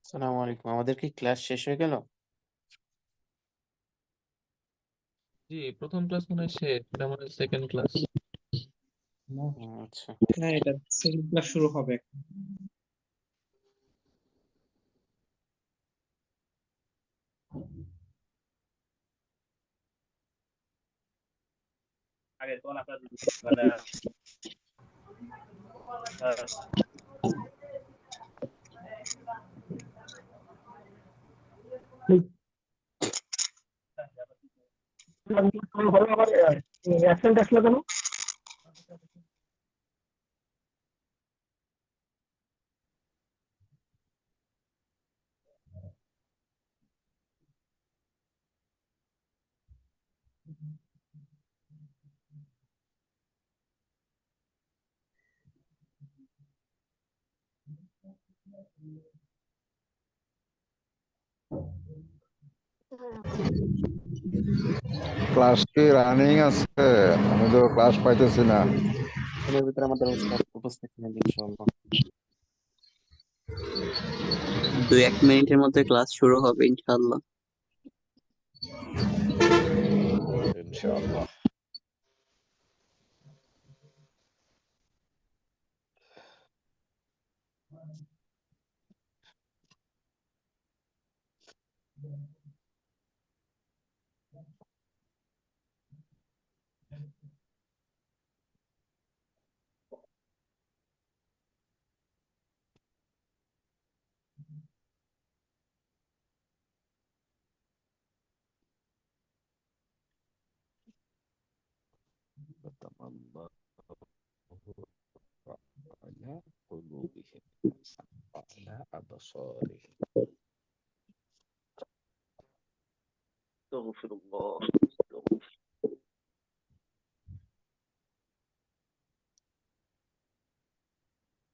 আসসালামু আলাইকুম। আমাদের কি ক্লাস শেষ হয়ে গেল? জি, প্রথম ক্লাস মনে হয় শেষ, এটা মনে হয় সেকেন্ড ক্লাস। আচ্ছা। হ্যাঁ, এটা সেকেন্ড ক্লাস শুরু হবে এখন। আগে কোন আপনার মানে অ্যাবসেন্ট আসলো কেন? ক্লাস কি রানিং আছে? আমি তো ক্লাস পাইতেছি না। এর ভিতরে আমাদের উস্তাদ উপস্থিত নেই ইনশাআল্লাহ। 2-1 মিনিটের মধ্যে ক্লাস শুরু হবে ইনশাআল্লাহ। ইনশাআল্লাহ। على قلوبهم وعلى أبصارهم. استغفر الله.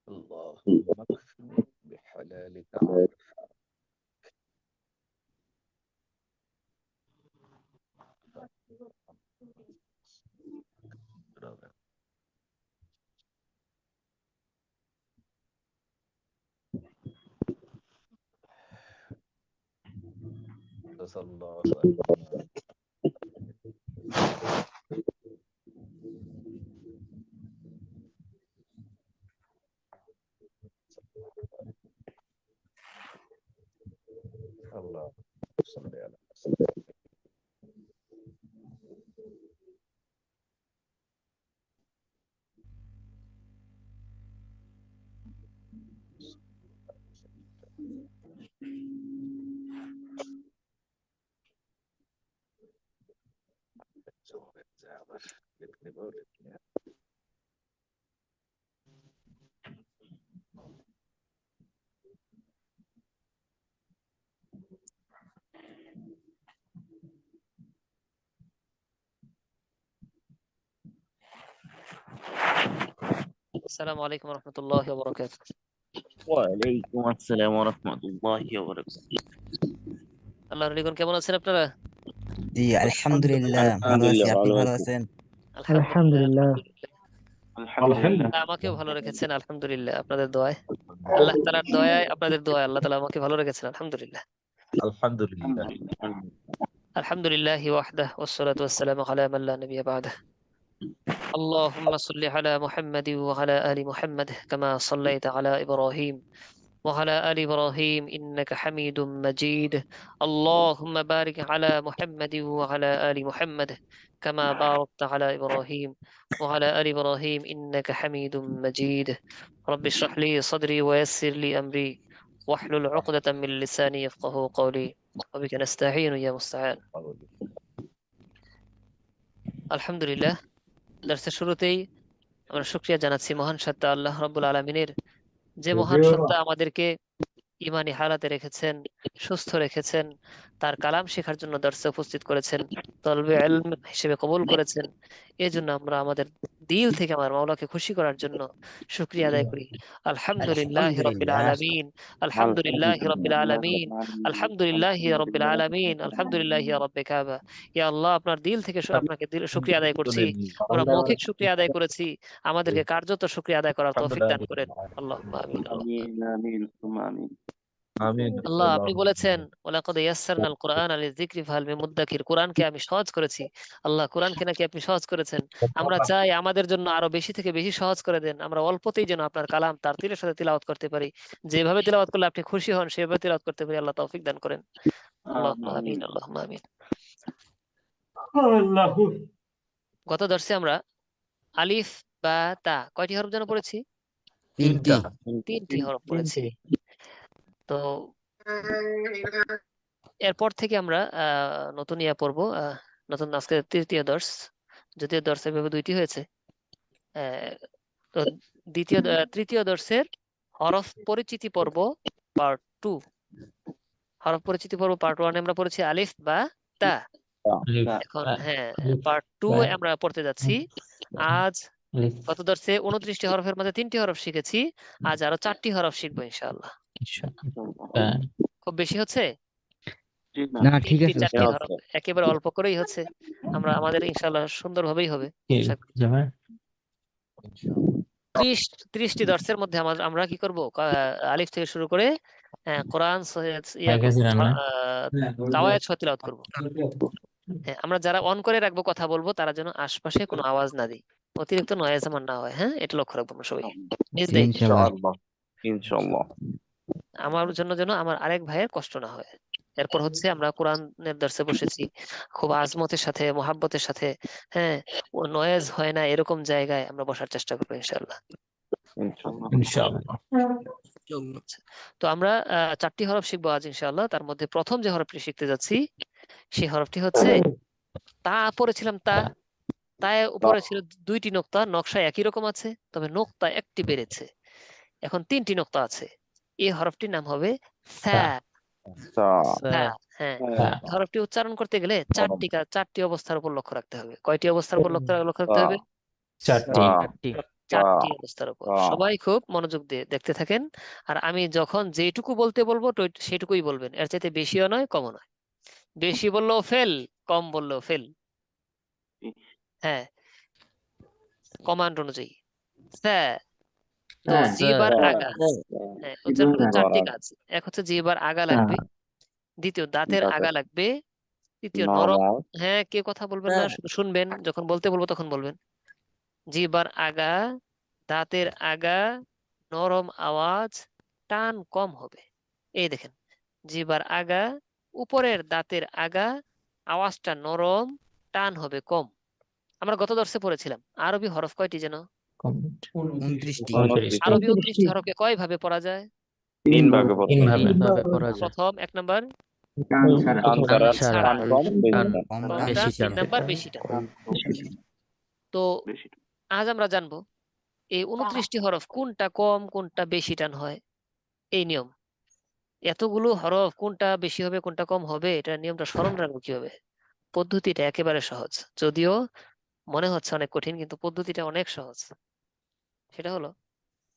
اللهم اكفني بحلالك عن حرامك. صلى الله عليه وسلم. الله صل على سيدنا. السلام عليكم ورحمة الله وبركاته. ওয়ালাইকুম আসসালাম ওয়া রাহমাতুল্লাহি ওয়া বারাকাতুহু। আল্লাহর আলিগণ কেমন আছেন আপনারা? জি আলহামদুলিল্লাহ ভালো আছি। আপনি ভালো আছেন? আলহামদুলিল্লাহ। আলহামদুলিল্লাহ। আমাকেও ভালো রেখেছেন আলহামদুলিল্লাহ, আপনাদের দোয়ায়, আল্লাহ তাআলার দয়ায়, আপনাদের দোয়ায় আল্লাহ তাআলা আমাকে ভালো রেখেছেন আলহামদুলিল্লাহ। আলহামদুলিল্লাহ। আলহামদুলিল্লাহি ওয়াহদাহু ওয়াসসালাতু ওয়াসসালামু আলা মান লা নাবিয়্যা বা'দাহ। اللهم صل على محمد وعلى آل محمد كما صليت على إبراهيم وعلى آل إبراهيم إنك حميد مجيد. اللهم بارك على محمد وعلى آل محمد كما باركت على إبراهيم وعلى آل إبراهيم إنك حميد مجيد. رب اشرح لي صدري ويسر لي أمري واحلل عقدة من لساني يفقه قولي وبك نستعين يا مستعان. আলহামদুলিল্লাহ, দার্সের শুরুতেই আমরা শুকরিয়া জানাচ্ছি মহান সত্তা আল্লাহ রাব্বুল আলামিনের, যে মহান সত্তা আমাদেরকে ইমানি হালাতে রেখেছেন, সুস্থ রেখেছেন, তার কালাম শেখার জন্য দর্শে উপস্থিত করেছেন, তলবে ইলম হিসেবে কবুল করেছেন। এই জন্য আমরা আমাদের দিল থেকে আমার মাওলাকে খুশি করার জন্য শুকরিয়া আদায় করি। আলহামদুলিল্লাহ রাব্বিল আলহামদুলিল্লাহ। আলামিন, আলহামদুলিল্লাহ রাব্বিল আলামিন, আলহামদুলিল্লাহ রাব্বিল আলামিন, আলহামদুলিল্লাহ রাব্বে কাবা। ইয়া আল্লাহ, আপনার দিল থেকে আপনাকে শুকরিয়া আদায় করছি। আমরা মৌখিক শুকরিয়া আদায় করেছি, আমাদেরকে কার্যত শুকরিয়া আদায় করার তৌফিক দান করেন। আল্লাহুম্মা আমিন। আমিন আমিন সুম্মা আমিন। আমিন আল্লাহ আপনি আল্লাহুম্মা বলেছেন আমিন। ওয়ালাকাদ ইয়াসসারনাল কুরআনা লিযিকরি ফাহাল মিন মুদ্দাকির, কোরআনকে আমি সহজ করেছি। আল্লাহ কোরআনকে নাকি আপনি সহজ করেছেন, আমরা চাই আমাদের জন্য আরো বেশি থেকে বেশি সহজ করে দেন, আমরা অল্পতেই যেন আপনার কালাম তার তিলের সাথে তিলাওয়াত করতে পারি, যেভাবে তিলাওয়াত করলে আপনি খুশি হন সেভাবে তিলাওয়াত করতে পারি। আল্লাহ তৌফিক দান করেন। আল্লাহুম্মা আমিন, আল্লাহুম্মা আমিন। আল্লাহু গত দর্শে আমরা আলিফ বা তা কয়টি হরফ যেন পড়েছি? তিনটি। তিনটি হরফ পড়েছি। তো এরপর থেকে আমরা নতুন ইয়া পড়বো, নতুন আজকে তৃতীয় দর্শ, যদিও দর্শ এভাবে দুইটি হয়েছে। তো তৃতীয় দর্শের হরফ পরিচিতি পর্ব পার্ট 2। হরফ পরিচিতি পর্ব পার্ট 1 আমরা পড়েছি আলিফ বা তা। আলিফ এখন বা হ্যাঁ আলিফ পার্ট 2 বা আমরা পড়তে যাচ্ছি। আজ আলিফ গত দর্শে 29টি হরফের মধ্যে 3টি হরফ শিখেছি, আজ আরো 4টি হরফ শিখবো ইনশাআল্লাহ। বা খুব বেশি হচ্ছে? না ঠিক 3টি আছে 4টি ওস্তাদ। হরফ একেবারে অল্প করেই হচ্ছে। আমরা আমাদের ইনশাআল্লাহ সুন্দরভাবেই হবে। কি আশা করি। জামাই 30টি দর্শের মধ্যে আমরা কি করব? আলিফ থেকে শুরু করে কোরআন ইয়া করব, কাছে রান্না দাওয়ায়াত সহ তিলাওয়াত করব। হ্যাঁ, আমরা যারা অন করে রাখবো কথা বলবো তারা যেন আশপাশে কোনো আওয়াজ না দিই, অতিরিক্ত নয়েজ আমার না হয়। হ্যাঁ, এটা লক্ষ্য রাখবো আমরা সবাই নিজ জি, দায়িত্বে। ইনশাআল্লাহ। ইনশাআল্লাহ। আমার জন্য যেন আমার আরেক ভাইয়ের কষ্ট না হয়। এরপর হচ্ছে আমরা কোরআনের দর্শে বসেছি খুব আজমতের সাথে, মোহাব্বতের সাথে, হ্যাঁ, ও নয়েজ হয় না এরকম জায়গায় আমরা বসার চেষ্টা করবো ইনশাআল্লাহ। ইনশাআল্লাহ। তো আমরা 4টি হরফ শিখবো আজ ইনশাআল্লাহ। তার মধ্যে প্রথম যে হরফটি শিখতে যাচ্ছি সেই হরফটি হচ্ছে তা। পড়েছিলাম তা, তায় উপরে ছিল 2টি নোক্তা, নকশা একই রকম আছে, তবে নোক্তা একটি বেড়েছে, এখন 3টি নোক্তা আছে। এই হরফটির নাম হবে সা। হ্যাঁ, এই হরফটি উচ্চারণ করতে গেলে 4টি অবস্থার উপর লক্ষ্য রাখতে হবে। কয়টি অবস্থার উপর লক্ষ্য রাখতে হবে? 4টি 4টি অবস্থার উপর। সবাই খুব মনোযোগ দিয়ে দেখতে থাকেন, আর আমি যখন যেটুকু বলতে বলবো সেটুকুই বলবেন, এর চাইতে বেশিও নয় কমও নয়। বেশি বললেও ফেল, কম বললেও ফেল। হ্যাঁ, কমান্ড অনুযায়ী। তো জিহ্বার আগা, হ্যাঁ, উচ্চারণ করতে 4টি কাজ। এক হচ্ছে জিহ্বার আগা লাগবে, দ্বিতীয় দাঁতের আগা লাগবে, তৃতীয় নরম। হ্যাঁ, কে কথা বলবেন না, শুধু শুনবেন, যখন বলতে বলবো তখন বলবেন। জিহ্বার আগা, দাঁতের আগা, নরম আওয়াজ, টান কম হবে। এই দেখেন, জিহ্বার আগা, উপরের দাঁতের আগা, আওয়াজটা নরম, টান হবে কম। আমরা গত দর্শে পড়েছিলাম আরবি হরফ কয়টি যেন? 29টি। আরবি 29টি হরফকে কয় ভাবে পড়া যায়? 3 ভাগে তিন ভাবে প্রথম 1 নাম্বার টান ছাড়া, কম কম কমটা, বেশি 3 নাম্বার বেশিটা। তো আজ আমরা জানবো এই 29টি হরফ কোনটা কম কোনটা বেশি টান হয়। এই নিয়ম, এতগুলো হরফ কোনটা বেশি হবে কোনটা কম হবে, এটা নিয়মটা স্মরণ রাখবো কিভাবে? পদ্ধতিটা একেবারে সহজ, যদিও মনে হচ্ছে অনেক কঠিন, কিন্তু পদ্ধতিটা অনেক সহজ। সেটা হলো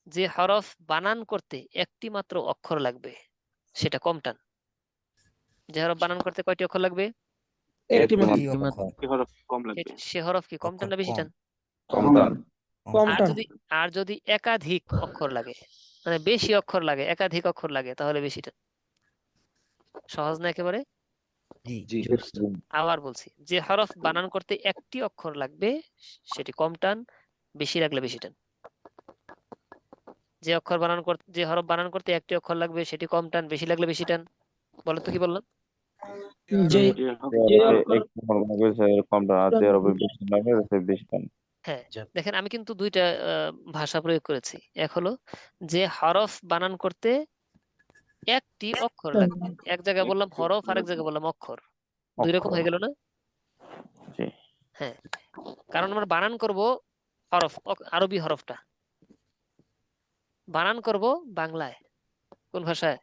যে হরফ বানান করতে একটি মাত্র অক্ষর লাগবে সেটা কম টান। যে হরফ বানান করতে কয়টি অক্ষর লাগবে? একটি অক্ষর। সে হরফ কি কম টান না বেশি টান? কম টান। আর যদি একাধিক অক্ষর লাগে, মানে বেশি অক্ষর লাগে, একাধিক অক্ষর লাগে, তাহলে বেশি টান। সহজ না একেবারে? জি। আবার বলছি, যে হরফ বানান করতে একটি অক্ষর লাগবে সেটি কম টান, বেশি লাগলে বেশি টান। যে হরফ বানান করতে একটি অক্ষর লাগবে সেটি কম টান, বেশি লাগলে বেশি টান। বলো তো কি বললাম? হ্যাঁ, দেখেন আমি কিন্তু 2টা ভাষা প্রয়োগ করেছি। এক হলো যে হরফ বানান করতে একটি অক্ষর লাগবে, এক জায়গায় বললাম হরফ, আরেক জায়গায় বললাম অক্ষর, 2 রকম হয়ে গেল না? হ্যাঁ, কারণ আমরা বানান করব হরফ, আরবি হরফটা বানান করব বাংলায়। কোন ভাষায়?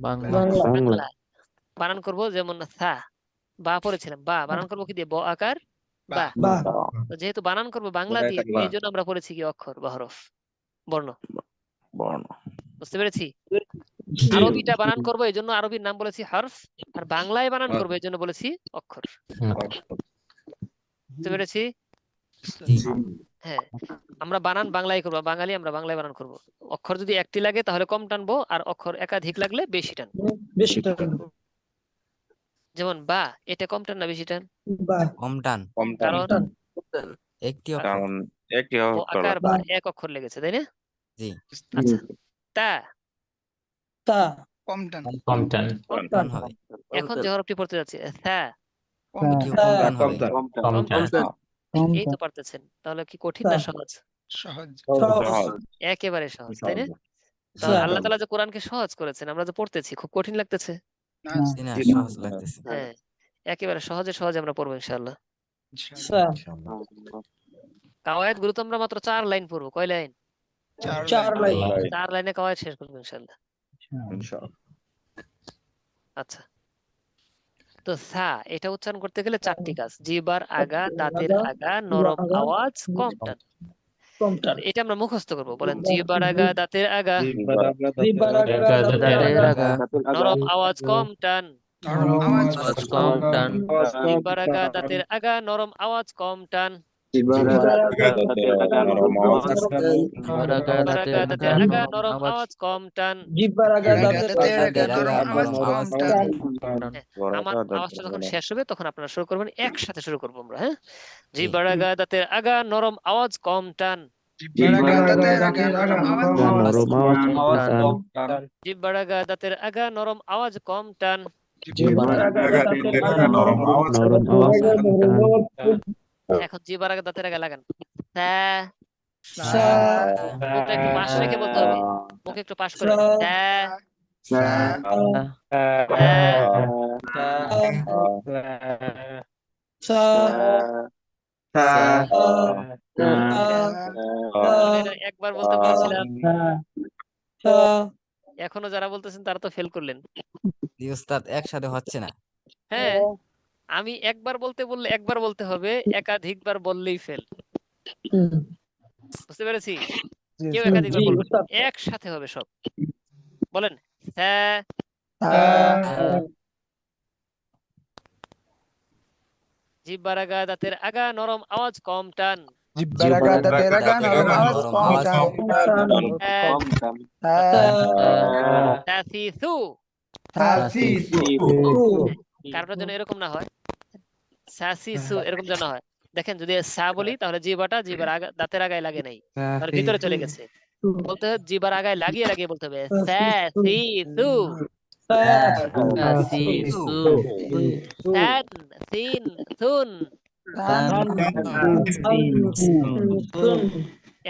বাংলায় বানান করব। যেমন সা, বা পড়েছিলাম, বা বানান করব কি দিয়ে? ব আকার বা। তো যেহেতু বানান করব বাংলা দিয়ে, এই জন্য আমরা পড়েছি কি অক্ষর বা হরফ, বর্ণ। বুঝতে পেরেছি? আরবিটা বানান করব এই জন্য আরবির নাম বলেছি হরফ, আর বাংলায় বানান করব এই জন্য বলেছি অক্ষর। বুঝতে পেরেছি? হ্যাঁ, আমরা বানান বাংলায় করবো, বাঙালি আমরা বাংলায় বানান করব। অক্ষর যদি একটি লাগে তাহলে কম টানবো, আর অক্ষর একাধিক লাগলে বেশি টানবো। বেশি টান। যেমন বা, এটা কম টান না বেশি টান? বা কম টান। কারণ টান। একটি অক্ষর। কারণ একটি ও অক্ষর আকার বা এক অক্ষর লেগেছে, তাই না? জি। আচ্ছা, তা তা কম টান। কম কম টান। টান হবে। এখন যে হরফটি পড়তে যাচ্ছে থা, এটিও কম টান হবে। কম টান। কম এই তো টান। পারতেছেন, তাহলে কি কঠিন না সহজ? সহজ। সহজ। একেবারে সহজ, তাই না? তাহলে আল্লাহ তাআলা যে কোরআনকে সহজ করেছেন, আমরা যে পড়তেছি খুব কঠিন লাগতেছে? না, জি না, সহজ লাগতেছে। হ্যাঁ, একেবারে সহজে সহজে আমরা পড়বো ইনশাআল্লাহ। ইনশাআল্লাহ। কাওয়ায়েদ গুলো তো আমরা মাত্র 4 লাইন পড়বো। কয় লাইন? 4 লাইন। 4 লাইনে কাওয়ায়েদ শেষ করবো ইনশাআল্লাহ। আচ্ছা, তো সা এটা উচ্চারণ করতে গেলে 4টি কাজ: জিহ্বার আগা, দাঁতের আগা, নরম আওয়াজ, কম টান। কম টান। এটা আমরা মুখস্থ করবো। বলেন, জিহ্বার আগা, দাঁতের আগা, জিহ্বার আগা, দাঁতের আগা, নরম আওয়াজ, কম টান। নরম আওয়াজ কম টান। জিহ্বার আগা, দাঁতের আগা, নরম আওয়াজ, কম টান। জিহ্বার আগা, দাঁতের আগা, জিহ্বার আগা, দাঁতের আগা, নরম আওয়াজ, কম টান। জিহ্বার আগা, দাঁতের আগা, নরম আওয়াজ কম টান। আমার আওয়াজটা যখন শেষ হবে তখন আপনারা শুরু করবেন, একসাথে শুরু করবো আমরা। হ্যাঁ, জিহ্বার আগা, দাঁতের আগা, নরম আওয়াজ, কম টান। জিহ্বার আগা, দাঁতের আগা, নরম আওয়াজ কম টান। জিহ্বার আগা, দাঁতের আগা, নরম আওয়াজ, কম টান। জিহ্বার আগা, দাঁতের আগা, নরম আওয়াজ কম টান। এখন জিহ্বার আগা, দাঁতের আগা লাগান। সা, সা, মুখটা একটু পাশ রেখে বলতে হবে, মুখ একটু পাশ করে। সা, সা, সা, এটা একবার বলতে বলেছিলাম, সা। এখনো যারা বলতেছেন তারা তো ফেল করলেন। জি উস্তাদ, একসাথে হচ্ছে না। হ্যাঁ, আমি একবার বলতে বললে একবার বলতে হবে, একাধিকবার বললেই ফেল। বুঝতে পেরেছি? কেউ একাধিকবার জি, বলবেন না, উস্তাদ। একসাথে হবে সব। বলেন, হ্যাঁ, জিহ্বার আগা, দাঁতের আগা, নরম আওয়াজ, কম টান। জিহ্বার আগা, দাঁতের আগা, নরম আওয়াজ নরম কম আওয়াজ টান। হ্যাঁ, হ্যাঁ, তাসিসু। তাসিসু। কারোর জন্য এরকম না হয়, সাসিসু এরকম যেন হয়। দেখেন, যদি সা বলি তাহলে জিহ্বাটা জিহ্বার আগা, দাঁতের আগায় লাগে নাই, তাহলে ভিতরে চলে গেছে। বলতে হবে জিহ্বার আগায় লাগিয়ে লাগিয়ে বলতে হবে, সাসিসু। সান, সিন, সুন।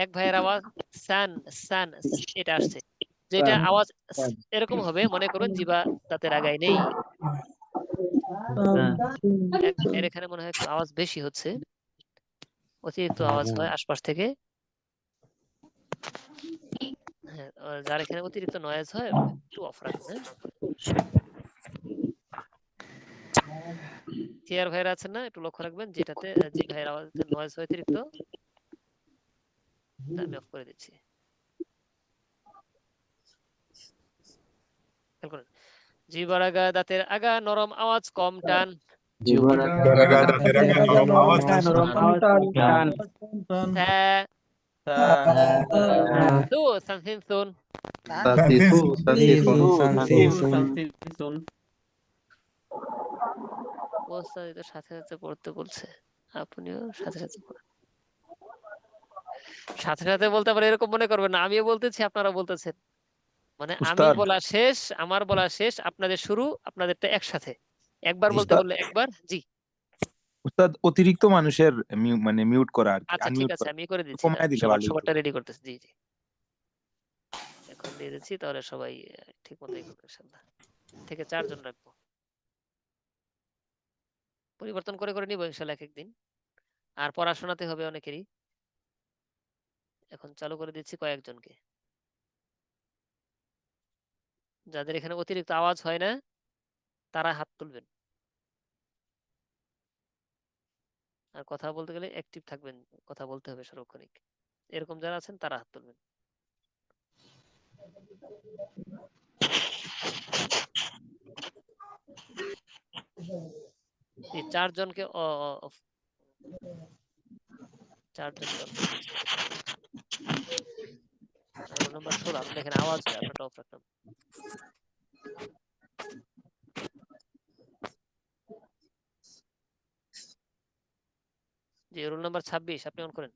এক ভাইয়ের আওয়াজ সান, সান, এটা আসছে। যেটা আওয়াজ এরকম হবে, মনে করুন জিহ্বা দাঁতের আগায় নেই। এর এখানে মনে হয় একটু আওয়াজ বেশি হচ্ছে, অতিরিক্ত আওয়াজ হয় আশপাশ থেকে। হ্যাঁ, যার এখানে অতিরিক্ত নয়েজ হয় একটু অফ রাখবেন। চেয়ার ভাইরা আছেন না, একটু লক্ষ্য রাখবেন, যেটাতে যে ভাইয়ের আওয়াজে নয়েজ হয় অতিরিক্ত, আমি অফ করে দিচ্ছি। খেয়াল করেন, জিহ্বার আগা, দাঁতের আগা, নরম আওয়াজ, কম টান। সু, সানসিন, সুন। ওস্তাদ এটা সাথে সাথে পড়তে বলছে, আপনিও সাথে সাথে পড়েন। সাথে সাথে বলতে আবার এরকম মনে করবেন না, আমিও বলতেছি আপনারা বলতেছেন, মানে আমি বলা শেষ, আমার বলা শেষ, আপনাদের শুরু, আপনাদেরটা একসাথে। একবার বলতে বললে একবার। জি উস্তাদ, অতিরিক্ত মানুষের মানে মিউট করা আর কি, আচ্ছা, ঠিক আনমিউট আছে, করা আমি করে দিচ্ছি। কমায় দিলে ভালো হতো। সবারটা রেডি করতেছি। জি জি, এখন দিয়ে দিচ্ছি, তাহলে সবাই ঠিক মতোই করবে ইনশাআল্লাহ। থেকে 4 জন রাখবো, পরিবর্তন করে করে নিব ইনশাআল্লাহ এক একদিন। আর পড়াশোনাতে হবে অনেকেরই। এখন চালু করে দিচ্ছি কয়েকজনকে, যাদের এখানে অতিরিক্ত আওয়াজ হয় না তারা হাত তুলবেন, আর কথা বলতে গেলে অ্যাক্টিভ থাকবেন, কথা বলতে হবে সার্বক্ষণিক। এরকম যারা আছেন তারা হাত তুলবেন। এই 4 জনকে চারজন রোল নাম্বার 16 আপনি দেখেন আওয়াজ হয় আপনারটা অফ রাখলাম। জি রোল নাম্বার 26 আপনি অন করেন।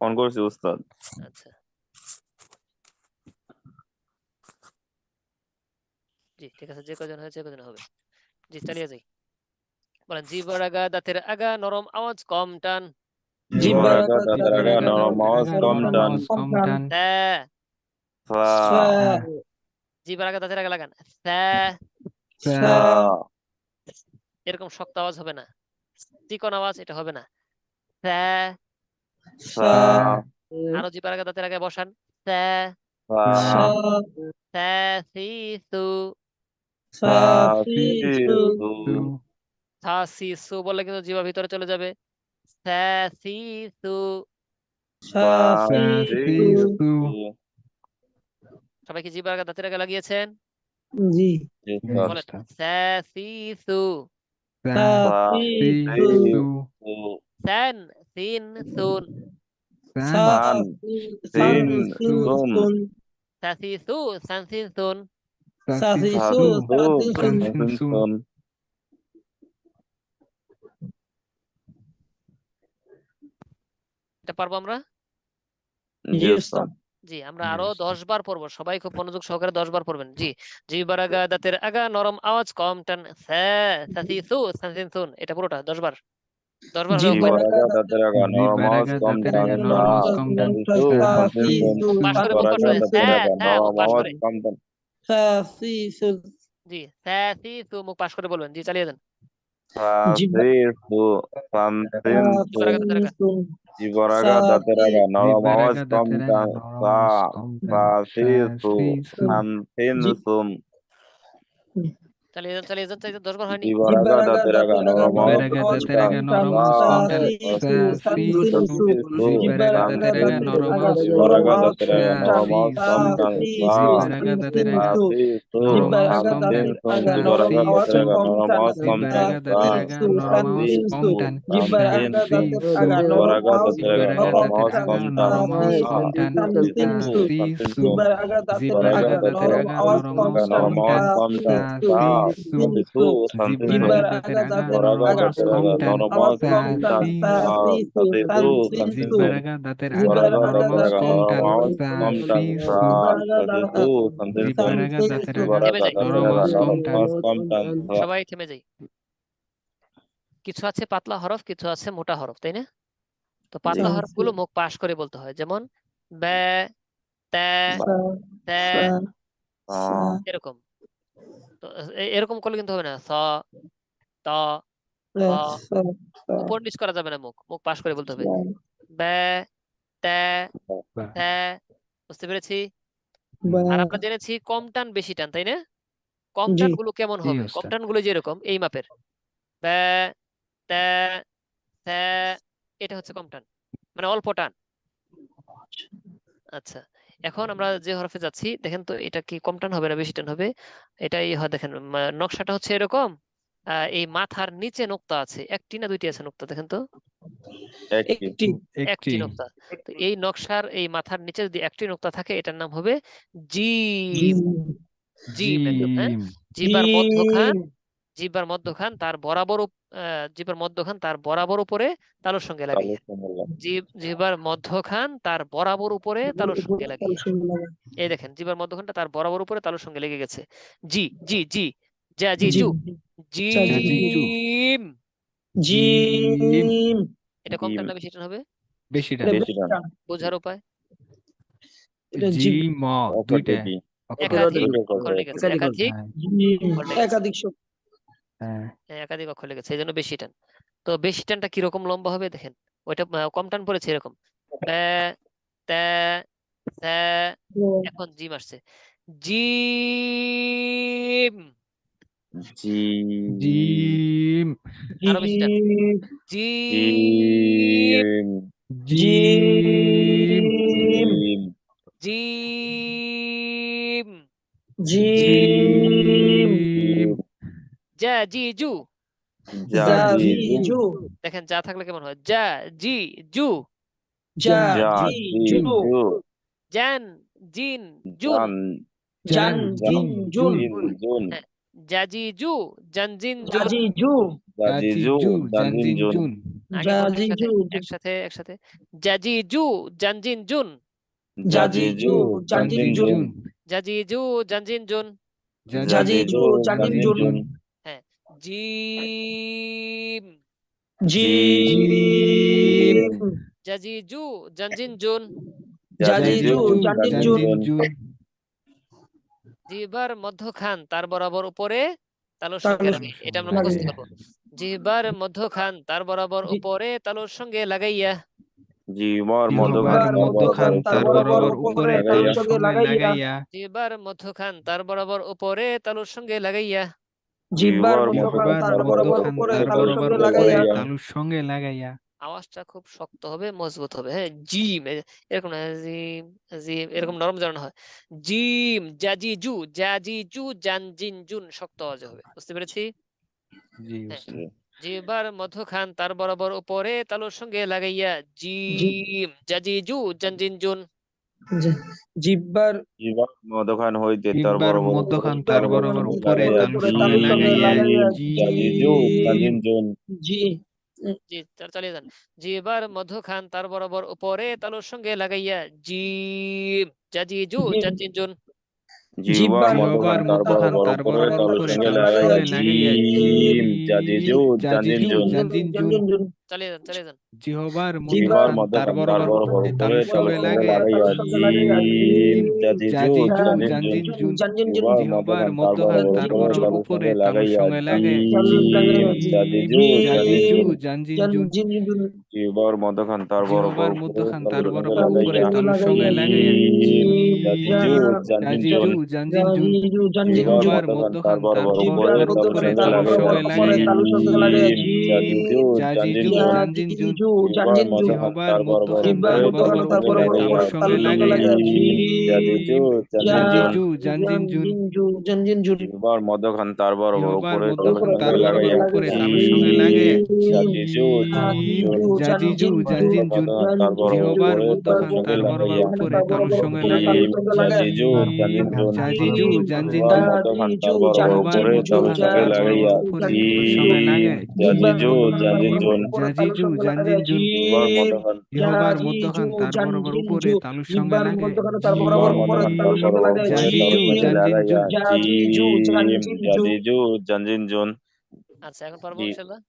অন করছি উস্তাদ। আচ্ছা জি ঠিক আছে, যে কজন হয়েছে কজন হবে। জি চালিয়ে যাই, বলেন জিহ্বার আগা দাঁতের আগা নরম আওয়াজ কম টান। জিহ্বার আগা দাঁতের আগা নরম আওয়াজ কম টান। তা ফা জিহ্বার আগা দাঁতের আগা লাগান। তা সা এরকম শক্ত আওয়াজ হবে না, চিকন আওয়াজ এটা হবে না। তা সা আরো জিহ্বার আগা দাঁতের আগে বসান। তা ফা তা সি সু সা সি সু সা সি সু বললে কিন্তু জিহ্বা ভিতরে চলে যাবে। সা সি সু সা সি সু। সবাই কি জিহ্বার আগা দাঁতের আগে লাগিয়েছেন? জি জি উস্তাদ। বলেন সা সি সু সা সি সু সান সিন সুন সান সিন সুন সা সি সু সান সিন সুন। সা সু সান সিন সুন। এটা পারবো আমরা? জি উস্তাদ। জি আমরা আরো 10 বার পড়বো, সবাই খুব মনোযোগ সহকারে 10 বার পড়বেন। জি জিহ্বার আগা দাঁতের আগা নরম আওয়াজ কম টান। সা সা সি সু সান সিন সুন, এটা পুরোটা 10 বার, 10 বার হয়ে জিহ্বার আগা দাঁতের আগা নরম আওয়াজ কম টান। সা সি সু সান সিন সুন। পাশ করে জিহ্বার মুখ আগা পাশ করে দাঁতের আগা নরম পাশ আওয়াজ করে। কম টান। জি সা সি সু মুখ পাশ করে বলবেন। জি চালিয়ে দেন। সা সি সু সান সিন জিহ্বার আগা সুন। দাঁতের আগা জিহ্বার আগা দাঁতের আগা নরম আওয়াজ কম টান। সা সা সি সু সান সিন সুন। চালিয়ে যান চালিয়ে যান, 10 বার হয়নি। জিহ্বার আগা দাঁতের আগা নরম আওয়াজ কম টান। সা সি সু সান সিন সুন। জিহ্বার আগা দাঁতের আগা নরম আওয়াজ কম টান। সা সা সি সু সান সিন সুন। জিহ্বার আগা দাঁতের আগা নরম আওয়াজ কম টান। সা সা সি সু সান সিন সুন। জিহ্বার আগা দাঁতের আগা নরম আওয়াজ কম টান। সা সি সু সান সিন সুন। জিহ্বার আগা দাঁতের আগা নরম আওয়াজ কম টান। সা সি সু সান সিন সুন। জিহ্বার আগা দাঁতের আগা নরম আওয়াজ কম টান। সা সি সু সান সিন সুন। জিহ্বার আগা দাঁতের আগা নরম আওয়াজ কম টান। সা সি সু সান সিন সুন। জিহ্বার থেমে আগা যাই, দাঁতের আগা নরম আওয়াজ কম টান। সা সবাই থেমে যাই। কিছু আছে পাতলা হরফ, কিছু আছে মোটা হরফ, তাই না? তো পাতলা হরফগুলো মুখ পাশ করে বলতে হয়, যেমন বে তে তে এরকম। তো এরকম করলে কিন্তু হবে না। স ত ত উপর নিচ করা যাবে না, মুখ মুখ পাশ করে বলতে হবে। বে তে তে, বুঝতে পেরেছি? আর আমরা জেনেছি কম টান বেশি টান, তাই না? কম টান গুলো কেমন হবে? কম টান গুলো যেরকম এই মাপের বে তে তে, এটা হচ্ছে কম টান, মানে অল্প টান। আচ্ছা এখন আমরা যে হরফে যাচ্ছি দেখেন তো, এটা কি কম টান হবে না বেশি টান হবে? এটাই হয়, দেখেন নকশাটা হচ্ছে এরকম। এই মাথার নিচে নোক্তা আছে, একটি না দুইটি আছে নোক্তা? দেখেন তো, একটি নোক্তা। তো এই নকশার এই মাথার নিচে যদি একটি নোক্তা থাকে এটার নাম হবে জিম। জিম একদম, হ্যাঁ। জিহ্বার মধ্যখান, জিহ্বার মধ্যখান তার বরাবর জিহ্বার মধ্যখান তার বরাবর উপরে তালুর সঙ্গে লাগিয়ে, জিহ্বার মধ্যখান তার বরাবর উপরে তালুর সঙ্গে লাগিয়ে। এই দেখেন জিহ্বার মধ্যখানটা তার বরাবর উপরে তালুর সঙ্গে লেগে গেছে। জি জি জি যা জি জু জিম। জিম এটা কম টান না বেশি টান হবে? বেশি টান। বোঝার উপায়? জিম দুইটা একাধিক অক্ষর লেগেছে, একাধিক একাধিক শব্দ। হ্যাঁ একাধিক অক্ষর লেগেছে, এই জন্য বেশি টান। তো বেশি টানটা কিরকম লম্বা হবে দেখেন, ওইটা কম টান পড়েছে এরকম তে তে তে, এখন জিম আসছে, জিম। জিম আরো বেশি টান, জিম জিম জিম। জিম যা জি জু জা জি জু দেখেন যা থাকলে কেমন হয়? যা, জি, জু, যা যা জি জি জু জু জান, জিন, জুন। জান জিন জুন জিন জুন হ্যাঁ, জাজি জু, জানজিন জুন। জাজি জু জাজি জু জানজিন জুন আগে বলেন জাজি জু একসাথে একসাথে। জাজি জু, জানজিন জুন। জাজি জু জানজিন জুন জাজি জু, জানজিন জুন। জাজি জু জানজিন জুন হ্যাঁ, জিম, জিম জাজি জু, জানজিন জুন। জাজি জু জানজিন জুন জিহ্বার মধ্যখান তার বরাবর উপরে তালুর তালুর সঙ্গে লাগাই, এটা আমরা মুখস্থ করবো। জিহ্বার মধ্যখান তার বরাবর উপরে তালুর সঙ্গে লাগাইয়া। জিহ্বার জিহ্বার মধ্যখান তার বরাবর উপরে তালুর সঙ্গে লাগাইয়া জিহ্বার মধ্যখান তার বরাবর উপরে তালুর সঙ্গে লাগাইয়া। জিহ্বার মধ্যখান তার বরাবর উপরে তালুর সঙ্গে লাগাইয়া আওয়াজটা খুব শক্ত হবে, মজবুত হবে। হ্যাঁ, জিম এরকম না, জিম জিম এরকম নরম যেন হয়। জিম, জাজি জু, জাজি জু, জানজিন জুন, শক্ত আওয়াজে হবে। বুঝতে পেরেছি? হ্যাঁ, জিহ্বার মধ্যখান তার বরাবর উপরে তালুর সঙ্গে লাগাইয়া। জিম, জাজি জু, জানজিন জুন। জিহ্বার মধ্যখান হইতে তার বরাবর উপরে তালুর সঙ্গে লাগাইয়া জাজি জু জানজিন জুন জি জি, চালিয়ে যান। জিহ্বার মধ্যখান তার বরাবর উপরে তালুর সঙ্গে লাগাইয়া। জিম, জাজি জু, জানজিন জুন। জিহ্বার মধ্যখান তার বরাবর উপরে তালুর সঙ্গে লাগাইয়া জিম জাজি জু জানজিন জুন চালিয়ে যান। জিহ্বার মধ্যখান তার বরাবর উপরে তালুর সঙ্গে লাগাইয়া জিম জাজি জু জানজিন জুন জিহ্বার মধ্যখান তার বরাবর উপরে তালুর সঙ্গে লাগাইয়া জিম জাজি জু জানজিন জুন জিহ্বার মধ্যখান তার বরাবর উপরে তালুর সঙ্গে লাগাইয়া জিম জাজি জু জানজিন জুন জিহ্বার মধ্যখান তার বরাবর উপরে তালুর সঙ্গে লাগাইয়া জিম জাজি জু জানজিন জুন জিহ্বার মধ্যখান তার বরাবর উপরে তালুর সঙ্গে লাগাইয়া জিম জাজি জু জানজিন জুন জিহ্বার মধ্যখান তার বরাবর উপরে তালুর সঙ্গে লাগাইয়া জিম জাজি জু জানজিন জুন জিহ্বার মধ্যখান তার বরাবর উপরে তালুর সঙ্গে লাগাইয়া জিম জাজি জু জানজিন জুন জিহ্বার মধ্যখান তার বরাবর উপরে তালুর সঙ্গে লাগাইয়া জিম জাজি জু জানজিন জুন জিহ্বার মধ্যখান জিহ্বার মধ্যখান তার বরাবর উপরে তালুর সঙ্গে জিহ্বার মধ্যখান তার বরাবর উপরে তালুর সঙ্গে লাগাইয়া জিম জাজি জু জানজিন জুন আচ্ছা, এখন পারবো জি ইনশাআল্লাহ।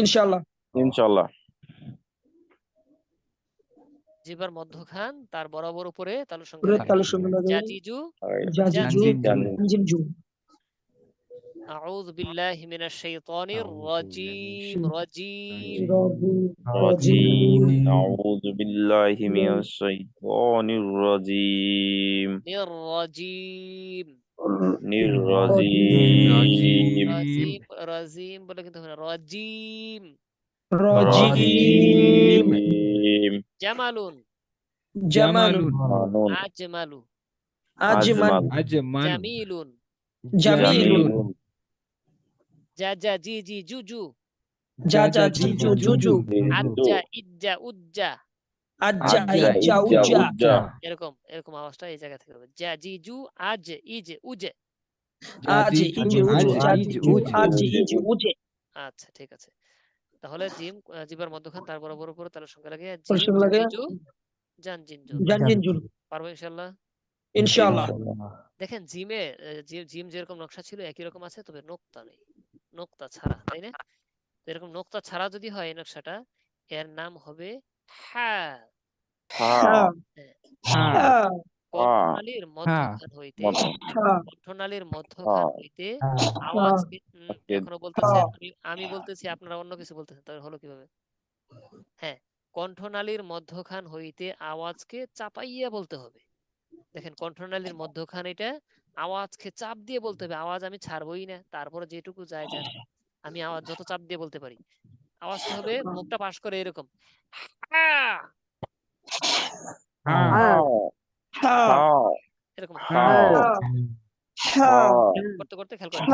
ইনশাআল্লাহ ইনশাআল্লাহ জিহ্বার মধ্যখান তার বরাবর উপরে তালুর সঙ্গে উপরে লাগাই। তালুর সঙ্গে লাগাইয়া জাজি জু, জানজিন জুন আউযু বিল্লাহি মিনাশ শাইতানির রাজিম। রাজিম, রাজিম আউযু বিল্লাহি মিনাশ শাইতানির রাজিম নির্রাজিম। নির্রাজিম রাজিম, রাজিম বলে কিন্তু হবে না, রাজিম। রাজিম জামালুন, জামালুন মানুন আজমালু। আজমান জামিলুন, জামিলুন জাজা জি জি জুজু। জাজা জিজু জুজু আজ্জা ইজ্জা উজ্জা। আজ্জা ইজ্জা উজ্জা এরকম এরকম আওয়াজটা এই জায়গা থেকে হবে। জা জিজু আজ ইজ উজে। আজ ইজু উজু আজ ইজু উজে আচ্ছা, ঠিক আছে। তাহলে জিম, জিবার মধ্যখান তার বরাবর উপরে তার সঙ্গে লাগে তার জিম সঙ্গে লাগে জিজু জানজিন জুন। জানজিন জুন পারবো ইনশাআল্লাহ। ইনশাআল্লাহ দেখেন জিমে জিম যেরকম নকশা ছিল একই রকম আছে, তবে নোক্তা নেই, নোক্তা ছাড়া, তাই না? এরকম নোক্তা ছাড়া যদি হয় এই নকশাটা, এর নাম হবে হা। হ্যাঁ হ্যাঁ কণ্ঠনালীর মধ্যখান হইতে কণ্ঠনালীর মধ্যখান হইতে আওয়াজ এখনো বলতেছে, আমি বলতেছি, আপনারা অন্য কিছু বলতেছেন, তাহলে হলো কিভাবে? হ্যাঁ, কণ্ঠনালীর মধ্যখান হইতে আওয়াজকে চাপাইয়া বলতে হবে। দেখেন, কণ্ঠনালীর মধ্যখান, এটা আওয়াজকে চাপ দিয়ে বলতে হবে। আওয়াজ আমি ছাড়বই না, তারপরে যেটুকু যায় যাক, আমি আওয়াজ যত চাপ দিয়ে বলতে পারি। আওয়াজটা হবে মুখটা পাশ করে এরকম, এরকম করতে করতে খেয়াল করেন।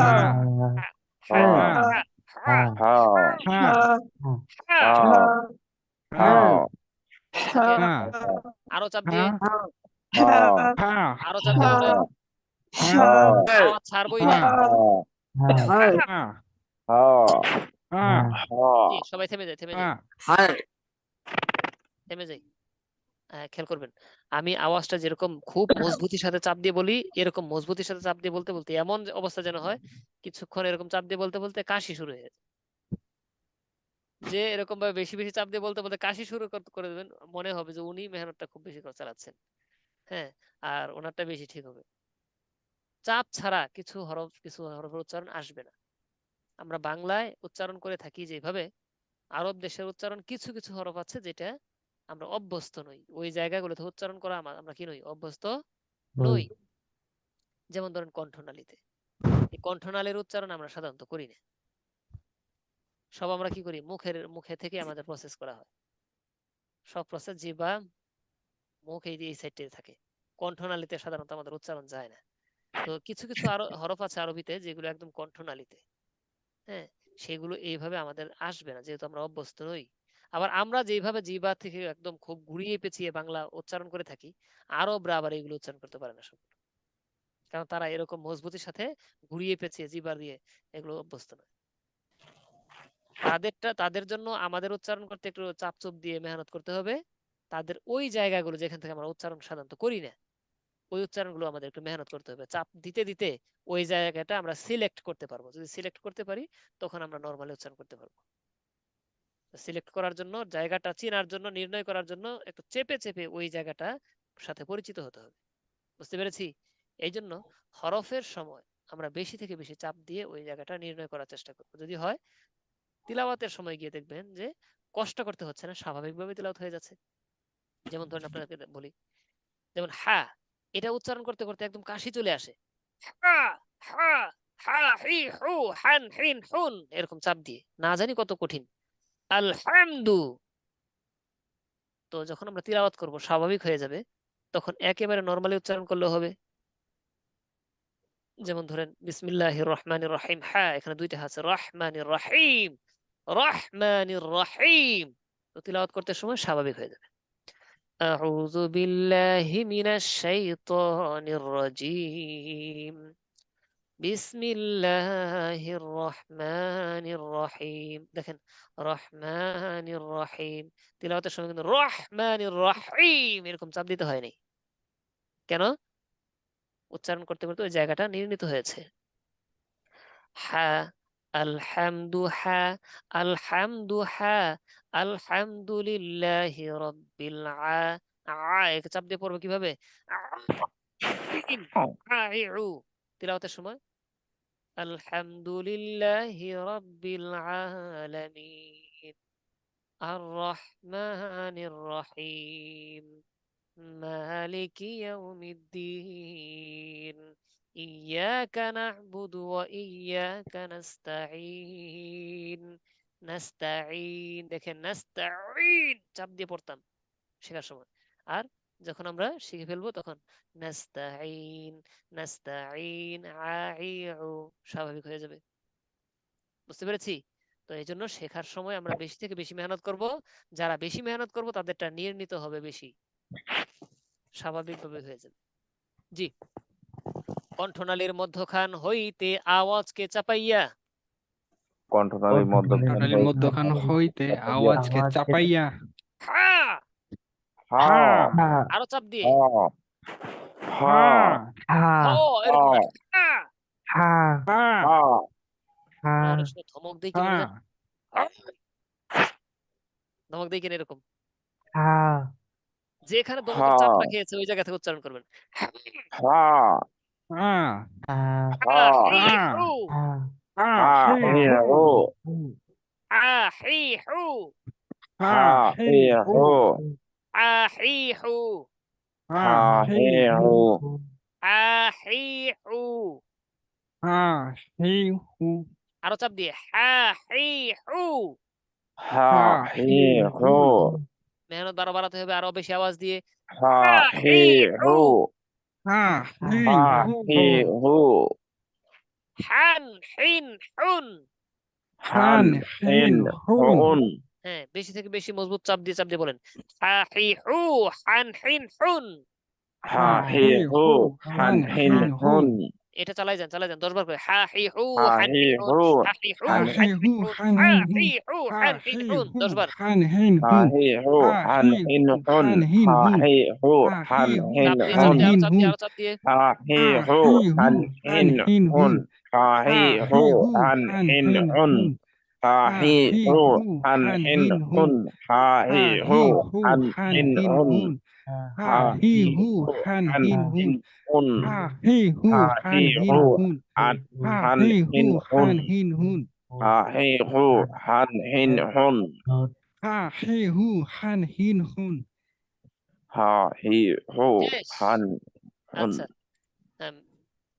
থাকে হা আরো চাপ দিয়ে, হা হা আরো চাপ দিয়ে বলেন, হা আওয়াজ ছাড়বই হা না। হা হা হা হা জি, সবাই থেমে যায়, থেমে যায়, থেমে যায়। খেয়াল করবেন, আমি আওয়াজটা যেরকম খুব মজবুতির সাথে চাপ দিয়ে বলি, এরকম মজবুতির সাথে চাপ দিয়ে বলতে বলতে এমন অবস্থা যেন হয় কিছুক্ষণ এরকম চাপ দিয়ে বলতে বলতে কাশি শুরু হয়ে যায়। যে এরকম ভাবে বেশি বেশি চাপ দিয়ে বলতে বলতে কাশি শুরু করে দেবেন, মনে হবে যে উনি মেহনতটা খুব বেশি করে চালাচ্ছেন। হ্যাঁ, আর ওনারটা বেশি ঠিক হবে। চাপ ছাড়া কিছু হরফের উচ্চারণ আসবে না। আমরা বাংলায় উচ্চারণ করে থাকি যেভাবে, আরব দেশের উচ্চারণ কিছু কিছু হরফ আছে যেটা আমরা অভ্যস্ত নই, ওই জায়গাগুলোতে উচ্চারণ করা আমরা কি নই, অভ্যস্ত নই। যেমন ধরেন কণ্ঠনালীতে, এই কণ্ঠনালীর উচ্চারণ আমরা সাধারণত করি না। সব আমরা কি করি, মুখে থেকে আমাদের প্রসেস করা হয়, সব প্রসেস জিহ্বা মুখ এই সাইডে থাকে। কণ্ঠনালীতে সাধারণত আমাদের উচ্চারণ যায় না। তো কিছু কিছু আরো হরফ আছে আরবিতে যেগুলো একদম কণ্ঠনালীতে, হ্যাঁ, সেগুলো এইভাবে আমাদের আসবে না যেহেতু আমরা অভ্যস্ত নই। আবার আমরা যেভাবে জিহ্বা থেকে একদম খুব ঘুরিয়ে পেঁচিয়ে বাংলা উচ্চারণ করে থাকি, আরবরা আবার এগুলো উচ্চারণ করতে পারে না সব, কারণ তারা এরকম মজবুতির সাথে ঘুরিয়ে পেঁচিয়ে জিহ্বা দিয়ে এগুলো অভ্যস্ত নয়। তাদের জন্য আমাদের উচ্চারণ করতে একটু চাপ চুপ দিয়ে মেহনত করতে হবে। তাদের ওই জায়গাগুলো যেখান থেকে আমরা উচ্চারণ সাধারণত করি না, ওই উচ্চারণগুলো আমাদের একটু মেহনত করতে হবে। চাপ দিতে দিতে ওই জায়গাটা আমরা সিলেক্ট করতে পারবো। যদি সিলেক্ট করতে পারি তখন আমরা নরমালি উচ্চারণ করতে পারবো। সিলেক্ট করার জন্য, জায়গাটা চেনার জন্য, নির্ণয় করার জন্য একটু চেপে চেপে ওই জায়গাটা সাথে পরিচিত হতে হবে। বুঝতে পেরেছি? এই জন্য হরফের সময় আমরা বেশি থেকে বেশি চাপ দিয়ে ওই জায়গাটা নির্ণয় করার চেষ্টা করবো। যদি হয় তিলাওয়াতের সময় গিয়ে দেখবেন যে কষ্ট করতে হচ্ছে না, স্বাভাবিকভাবে তিলাওয়াত হয়ে যাচ্ছে। যেমন ধরেন আপনাকে বলি, যেমন হা, এটা উচ্চারণ করতে করতে একদম কাশি চলে আসে। হা হা হা হি হু হান হিন হুন, এরকম চাপ দিয়ে, না জানি কত কঠিন। আলহামদু, তো যখন আমরা তিলাওয়াত করব স্বাভাবিক হয়ে যাবে, তখন একেবারে নরমালি উচ্চারণ করলেও হবে। যেমন ধরেন বিসমিল্লাহির রহমানির রহিম, হ্যাঁ এখানে দুইটা আছে, রহমানির রহিম, রহমানির রহিম, তো তিলাওয়াত করতে সময় স্বাভাবিক হয়ে যাবে। আউযু বিল্লাহি মিনাশ শাইতানির রাজীম, বিসমিল্লাহির রহমানির রহিম। দেখেন, রহমানির রহিম, তিলাওয়াতের সময় কিন্তু রহমানির রহিম এরকম চাপ দিতে হয়নি। কেন? উচ্চারণ করতে করতে ওই জায়গাটা নির্ণীত হয়েছে। হা, আলহামদু, হা, আলহামদু, হা, আলহামদুলিল্লাহি রাব্বিল একে চাপ দিয়ে পড়বো কিভাবে? তিলাওয়াতের সময় আলহামদুলিল্লাহি রাব্বিল আলামিন, আর রহমানির রহিম, মালিকি ইয়াউমিদ্দিন, ইয়াকা না'বুদু ওয়া ইয়াকা নাস্তাঈন, নাস্তাঈন, দেখেন নাস্তাঈন চাপ দিয়ে পড়তাম শেখার সময়। আর যখন আমরা শিখে ফেলবো তখন নাস্তাঈন, নাস্তাঈন, আইউ, স্বাভাবিক হয়ে যাবে। বুঝতে পেরেছি? তো এই জন্য শেখার সময় আমরা বেশি থেকে বেশি মেহনত করব। যারা বেশি মেহনত করব তাদেরটা নির্ণীত হবে বেশি, স্বাভাবিকভাবে হয়ে যাবে। জি, কণ্ঠনালীর মধ্যখান হইতে আওয়াজকে চাপাইয়া, কণ্ঠনালীর কণ্ঠনালীর মধ্যখান হইতে আওয়াজকে চাপাইয়া, হা, হা আরো চাপ দিয়ে, হা হ, এরকম না, হা, হা আমরা অনেক সময় ধমক দিই কিভাবে হা জানেন? ধমক দিই কিনা এরকম, যেখানে ধমকের চাপটা খেয়েছে ওই জায়গা থেকে উচ্চারণ করবেন। হা হা হা, হি, হু, হা হি হু হা, হি, হু, হা হি হু হা, হি, হু, হা হি হু হা, হি, হু, হা হি হু, আরো চাপ দিয়ে, হা, হি, হু, হা হি হু মেহনত বাড়াতে হবে আরো বেশি আওয়াজ দিয়ে, হা হি হু হা হি হা হি হু হান হিন হুন, হান হিন হুন, হ্যাঁ, বেশি থেকে বেশি মজবুত চাপ দিয়ে বলেন। হা হি হু হান হিন হুন। হা হি হু হান হিন হুন। এটা চালাই যান 10 বার করে। হা হি হু হা হান হি হিন হুন, হু হা হি হু হান হান হিন হুন, হা হি হু হান হিন হুন 10 বার। হা হি হু হান হিন হুন। হা হি হু হান হিন চাপ হুন। দিয়ে আরো চাপ দিয়ে। হা হি হু হান হিন হুন। হা হি হু হান হিন হুন। হা হি হু হান হিন হুন। হা হি হু হান হিন হুন। হা হি হু হান হিন হুন। হা হি হু হান হান হিন হুন। হা হি হু হান হিন হুন। হা হি হু শেষ। হান হুন। আচ্ছা,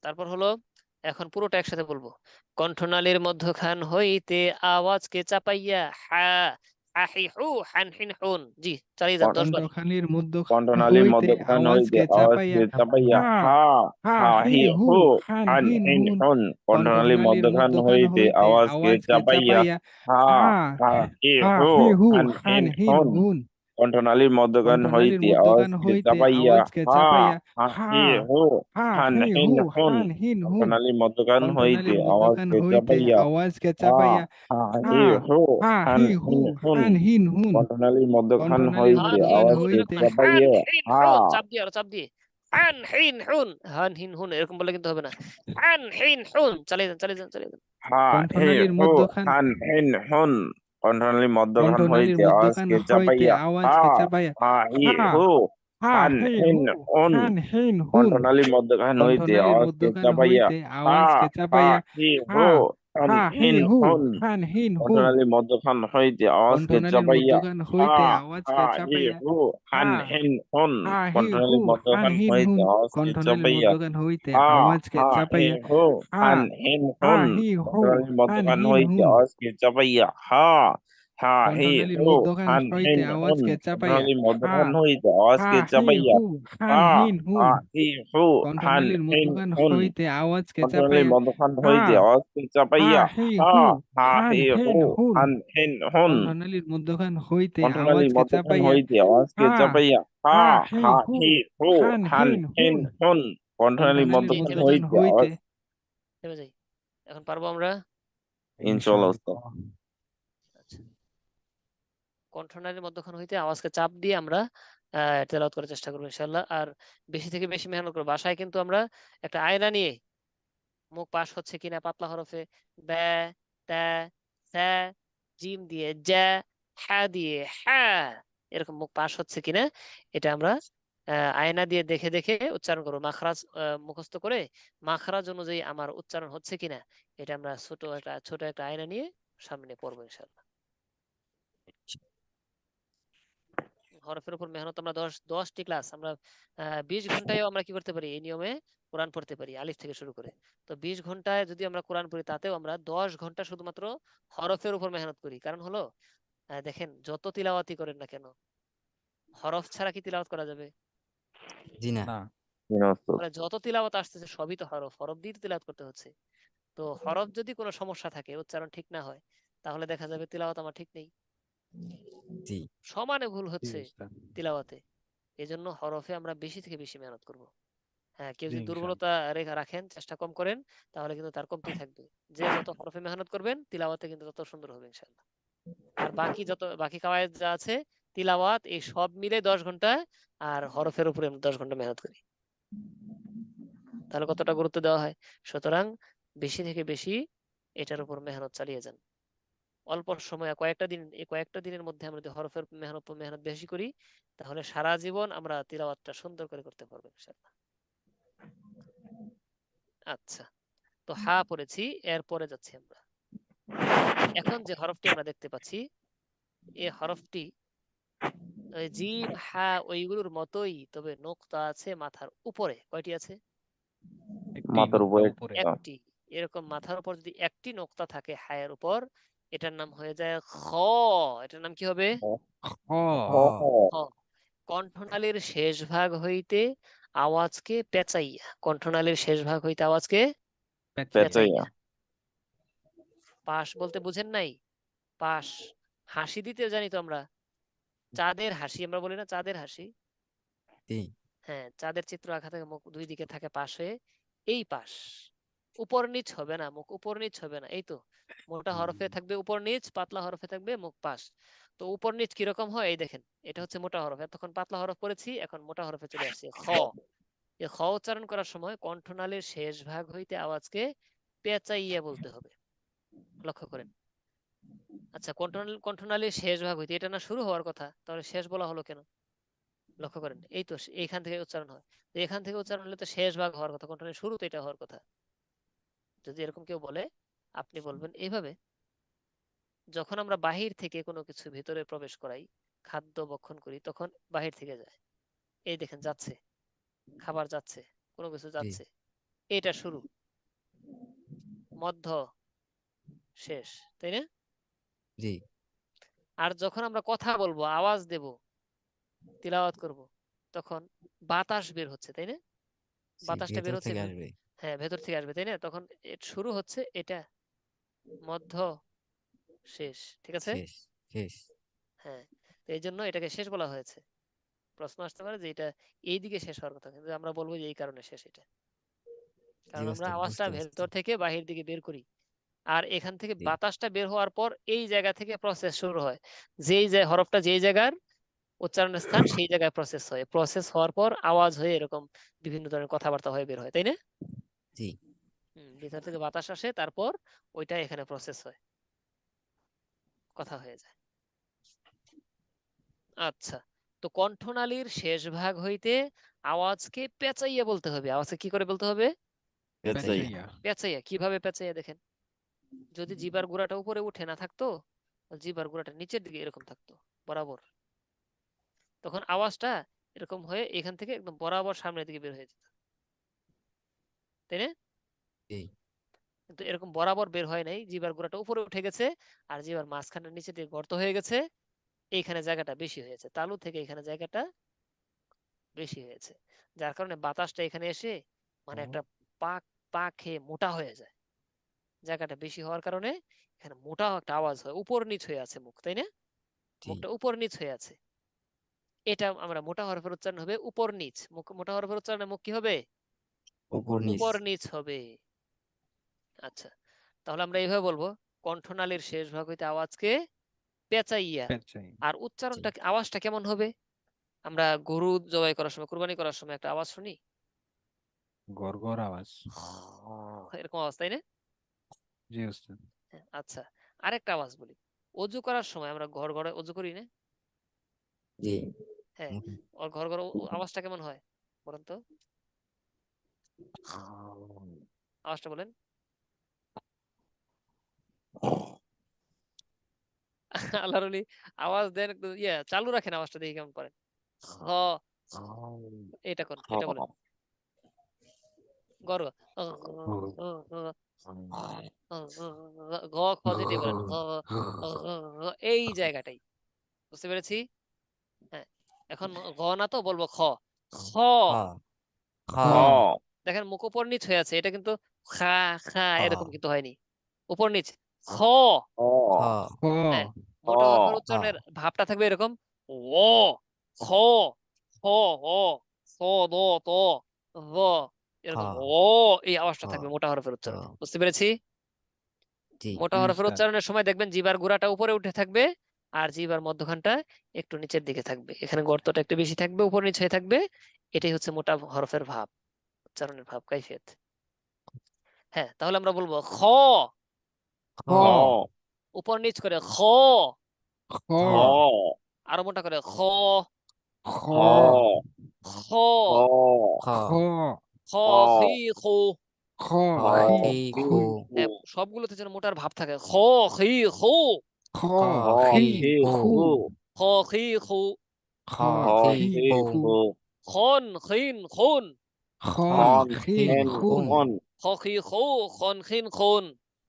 তারপর হলো এখন পুরোটা একসাথে বলবো। কণ্ঠনালীর মধ্যখান হইতে আওয়াজকে চাপাইয়া হা হা হি হু হান হিন হুন। জি, চালিয়ে যান 10 বার। কণ্ঠনালীর মধ্যখান হইতে আওয়াজকে চাপাইয়া হা হা হি হু হান হিন হুন। কণ্ঠনালীর মধ্যখান হইতে আওয়াজকে চাপাইয়া হা হা হি হু হান হিন হুন। কণ্ঠনালীর মধ্যখান হইতে আওয়াজকে চাপাইয়া হা হা হি হু হান হিন হুন। কণ্ঠনালীর মধ্যখান হইতে আওয়াজকে চাপাইয়া হা হা হি হু হান হিন হুন। কণ্ঠনালীর মধ্যখান হইতে হান হিন হুন আওয়াজকে এরকম না, হান চাপাইয়া হিন হা হুন চাপ দিয়ে আরো চাপ দিয়ে। হান হিন হুন, হান হিন হুন এরকম বললে কিন্তু হবে না। হান হিন হুন, চালিয়ে যান। হা হি হু হান হিন হুন। কণ্ঠনালীর মধ্যখান হইতে আওয়াজকে চাপাইয়া হা হা হি হু হান হিন হুন। কণ্ঠনালীর মধ্যখান হইতে আওয়াজকে চাপাইয়া হা হা হি হু হান হিন হুন। কণ্ঠনালীর মধ্যখান হইতে আওয়াজকে চাপাইয়া হা হা হি হু হান হিন হুন। কণ্ঠনালীর মধ্যখান হইতে আওয়াজকে চাপাইয়া হা হা হি হু হান হিন হুন। কণ্ঠনালীর মধ্যখান হইতে আওয়াজকে চাপাইয়া হা হা হি হু হান হিন হুন। কণ্ঠনালীর মধ্যখান হইতে আওয়াজকে চাপাইয়া হা হা হি হু হান হিন হুন। কণ্ঠনালীর মধ্যখান হইতে আওয়াজকে চাপাইয়া হা হা হি হু হান হিন হুন। কণ্ঠনালীর মধ্যখান হইতে আওয়াজকে চাপাইয়া হা হা হি হু হান হিন হুন। কণ্ঠনালীর মধ্যখান থেমে যাই, হইতে আওয়াজ থেমে যাই। এখন পারবো আমরা? ইনশাআল্লাহ উস্তাদ। আচ্ছা, কণ্ঠনালীর মধ্যখান হইতে আওয়াজকে চাপ দিয়ে আমরা তেলাওয়াত করার চেষ্টা করবো ইনশাআল্লাহ। আর বেশি থেকে বেশি মেহনত করবো। বাসায় কিন্তু আমরা একটা আয়না নিয়ে মুখ পাশ হচ্ছে কিনা পাতলা হরফে ব্যা ত্যা স্যা, জিম দিয়ে যা, হা দিয়ে হা, এরকম মুখ পাশ হচ্ছে কিনা এটা আমরা আয়না দিয়ে দেখে দেখে উচ্চারণ করবো। মাখরাজ মুখস্থ করে মাখরাজ অনুযায়ী আমার উচ্চারণ হচ্ছে কিনা এটা আমরা ছোট একটা আয়না নিয়ে সামনে পড়বো ইনশাআল্লাহ। হরফের উপর মেহনত আমরা 10টি ক্লাস আমরা 20 ঘন্টায়ও আমরা কি করতে পারি, এই নিয়মে কোরআন পড়তে পারি আলিফ থেকে শুরু করে। তো 20 ঘন্টায় যদি আমরা কোরআন পড়ি তাতেও আমরা 10 ঘন্টা শুধুমাত্র হরফের উপর মেহনত করি। কারণ হলো দেখেন যত তিলাওয়াতি করেন না কেন হরফ ছাড়া কি তিলাওয়াত করা যাবে? জি না। মানে যত তিলাওয়াত আসতেছে সবই তো হরফ, হরফ দিয়ে তিলাওয়াত করতে হচ্ছে। তো হরফ যদি কোনো সমস্যা থাকে, উচ্চারণ ঠিক না হয়, তাহলে দেখা যাবে তিলাওয়াত আমার ঠিক নেই, জি সমানে ভুল হচ্ছে তিলাওয়াতে। এজন্য হরফে আমরা বেশি থেকে বেশি মেহনত করব। হ্যাঁ, কেউ যদি দুর্বলতা রাখেন, চেষ্টা কম করেন, তাহলে কিন্তু তার কমতি থাকবে। যে যত হরফে মেহনত করবেন তিলাওয়াতে কিন্তু তত সুন্দর হবে ইনশাআল্লাহ। আর বাকি কাওয়ায়েদ যা আছে তিলাওয়াত এই সব মিলে 10 ঘন্টা, আর হরফের উপরে আমরা 10 ঘন্টা মেহনত করি, তাহলে কতটা গুরুত্ব দেওয়া হয়। সুতরাং বেশি থেকে বেশি এটার উপর মেহনত চালিয়ে যান। অল্প সময় কয়েকটা দিনের মধ্যে আমরা যদি হরফের মেহনত বেশি করি, তাহলে সারা জীবন আমরা তিলাওয়াতটা সুন্দর করে করতে পারবো ইনশাআল্লাহ। আচ্ছা, তো হা পড়েছি, এরপরে যাচ্ছি আমরা। এখন যে হরফটি আমরা দেখতে পাচ্ছি এই হরফটি ওই জিম হা ওইগুলোর মতোই, তবে নোক্তা আছে মাথার উপরে। কয়টি আছে? মাথার উপরে একটি। এরকম মাথার উপর যদি একটি নোক্তা থাকে হায়ের উপর, এটার নাম হয়ে যায় খ। এটার নাম কি হবে? খ। কণ্ঠনালীর শেষ ভাগ হইতে আওয়াজকে পেঁচাইয়া, কণ্ঠনালীর শেষ ভাগ হইতে আওয়াজকে পেঁচাইয়া। পাশ বলতে বুঝেন নাই? পাশ, হাসি দিতে জানি তো আমরা, চাঁদের হাসি আমরা বলি না, চাঁদের হাসি। জি হ্যাঁ, চাঁদের চিত্র আঁকা থাকে, মুখ দুই দিকে থাকে পাশে, এই পাশ উপর নিচ হবে না, মুখ উপর নিচ হবে না, এই তো মোটা হরফে থাকবে উপর নিচ, পাতলা হরফে থাকবে মুখ পাশ। তো উপর নিচ কিরকম হয় এই দেখেন, এটা হচ্ছে মোটা হরফ, এতক্ষণ পাতলা হরফ পড়েছি, এখন মোটা হরফে চলে আসছে খ। এই খ উচ্চারণ করার সময় কণ্ঠনালীর শেষ ভাগ হইতে আওয়াজকে পেঁচাইয়া বলতে হবে, লক্ষ্য করেন। আচ্ছা, কণ্ঠনালীর শেষ ভাগ হইতে, এটা না শুরু হওয়ার কথা, তাহলে শেষ বলা হলো কেন? লক্ষ্য করেন, এই তো এইখান থেকে উচ্চারণ হয়, তো এখান থেকে উচ্চারণ হলে তো শেষ ভাগ হওয়ার কথা, কণ্ঠনালীর শুরু তো এটা হওয়ার কথা। যদি এরকম কেউ বলে, আপনি বলবেন এইভাবে, যখন আমরা বাহির থেকে কোনো কিছু ভিতরে প্রবেশ করাই, খাদ্য ভক্ষণ করি, তখন বাহির থেকে যায়, এই দেখেন যাচ্ছে, খাবার যাচ্ছে, কোনো কিছু জি যাচ্ছে, এটা শুরু, মধ্য, শেষ, তাই না? জি আর যখন আমরা কথা বলবো, আওয়াজ দেব, তিলাওয়াত করব, তখন বাতাস বের হচ্ছে, তাই না? জি বাতাসটা বের ভেতর হচ্ছে থেকে আসবে। হ্যাঁ, ভেতর থেকে আসবে, তাই না? তখন শুরু হচ্ছে এটা, মধ্য, শেষ, ঠিক আছে? শেষ শেষ হ্যাঁ, তো এই জন্য এটাকে শেষ বলা হয়েছে। প্রশ্ন আসতে পারে যে এটা এই দিকে শেষ হওয়ার কথা, কিন্তু আমরা বলবো যে এই কারণে শেষ এটা, জি কারণ আমরা ওস্তাদ আওয়াজটা বুঝতে পারছি। ভেতর থেকে বাহির দিকে বের করি, আর এখান থেকে জি বাতাসটা বের হওয়ার পর এই জায়গা থেকে প্রসেস শুরু হয়, যেই যে হরফটা যেই জায়গার উচ্চারণের স্থান সেই জায়গায় প্রসেস হয়, প্রসেস হওয়ার পর আওয়াজ হয়ে এরকম বিভিন্ন ধরনের কথাবার্তা হয়ে বের হয়, তাই না? জি ভিতর থেকে বাতাস আসে, তারপর ওইটা এখানে প্রসেস হয়, কথা হয়ে যায়। আচ্ছা, তো কণ্ঠনালীর শেষ ভাগ হইতে আওয়াজকে পেঁচাইয়া বলতে হবে, আওয়াজকে কি করে বলতে হবে? পেঁচাইয়া। পেঁচাইয়া। পেঁচাইয়া। কিভাবে পেঁচাইয়া দেখেন, যদি জিবার গুড়াটা উপরে উঠে না থাকতো, জিবার গুড়াটা নিচের দিকে এরকম থাকতো বরাবর, তখন আওয়াজটা এরকম হয়ে এখান থেকে একদম বরাবর সামনের দিকে বের হয়ে যেত, তাই না? জি কিন্তু এরকম বরাবর বের হয় নাই, জিবার গুড়াটা উপরে উঠে গেছে, আর জিবার মাঝখানে নিচে দিকে গর্ত হয়ে গেছে, এইখানে জায়গাটা বেশি হয়েছে, তালু থেকে এখানে জায়গাটা বেশি হয়েছে, যার কারণে বাতাসটা এখানে এসে মানে একটা পাক পাক খেয়ে মোটা হয়ে যায়, জায়গাটা বেশি হওয়ার কারণে এখানে মোটা একটা আওয়াজ হয়, উপর নিচ হয়ে আছে মুখ, তাই না? জি মুখটা উপর নিচ হয়ে আছে, এটা আমরা মোটা হরফের উচ্চারণ হবে উপর নিচ, মুখ মোটা হরফের উচ্চারণে মুখ কি হবে? উপর নিচ। উপর নিচ হবে। আচ্ছা, তাহলে আমরা এইভাবে বলবো, কণ্ঠনালীর শেষ ভাগ হইতে আওয়াজকে পেঁচাইয়া। পেঁচাই। আর জি উচ্চারণটা আওয়াজটা কেমন হবে? আমরা গরু জবাই করার সময়, কুরবানি করার সময় একটা আওয়াজ শুনি, গড়গড় আওয়াজ। এরকম আওয়াজ, তাই না? জি ওস্তাদ। হ্যাঁ, আচ্ছা, আরেকটা আওয়াজ বলি, অজু করার সময় আমরা ঘর ঘরে অজু করি না? জি হ্যাঁ, ওর ঘর ঘর আওয়াজটা কেমন হয় বলেন তো, আওয়াজটা বলেন। আল্লাহর ওলি আওয়াজ দেন একটু, চালু রাখেন আওয়াজটা, দেখি কেমন করেন। হ, এটা কোন, এটা বলেন, গর গ খ যেটাই বলেন, এই জায়গাটাই, বুঝতে পেরেছি? হ্যাঁ, এখন গ না তো বলবো খ, খ, খ খ খ। দেখেন মুখ উপর নিচ হয়ে আছে, এটা কিন্তু খা খা খ এরকম কিন্তু হয়নি, উপর নিচ, খ। খ খ হ্যাঁ, মোটা হরফের খ উচ্চারণের ভাবটা থাকবে এরকম, ও, খ, খ, ও, স, দ, ত, ভ, খ এরকম ও, এই খ আওয়াজটা থাকবে মোটা হরফের খ উচ্চারণে, বুঝতে পেরেছি? জি মোটা জি হরফের ওস্তাদ। উচ্চারণের সময় দেখবেন জিবার গুড়াটা উপরে উঠে থাকবে, আর জিবার মধ্যখানটা একটু নিচের দিকে থাকবে, এখানে গর্তটা একটু বেশি থাকবে, উপর নিচে হয়ে থাকবে, এটাই হচ্ছে মোটা হরফের ভাব, উচ্চারণের ভাব, কাইফিয়ত। হ্যাঁ, তাহলে আমরা বলবো খ, খ খ উপর নিচ করে খ, খ খ আরো মোটা করে খ, খ খ, খ খ খ, খি, খু। খ খ খি খি খু খু হ্যাঁ, সবগুলোতে যেন মোটার ভাব থাকে, খ, খি, খু, খ খ খি খি খু খু খ, খি, খু, খ খ খি খি খু খু খন, খিন, খুন, খন খন খিন খিন খুন খুন খ, খি, খু, খন, খিন, খুন।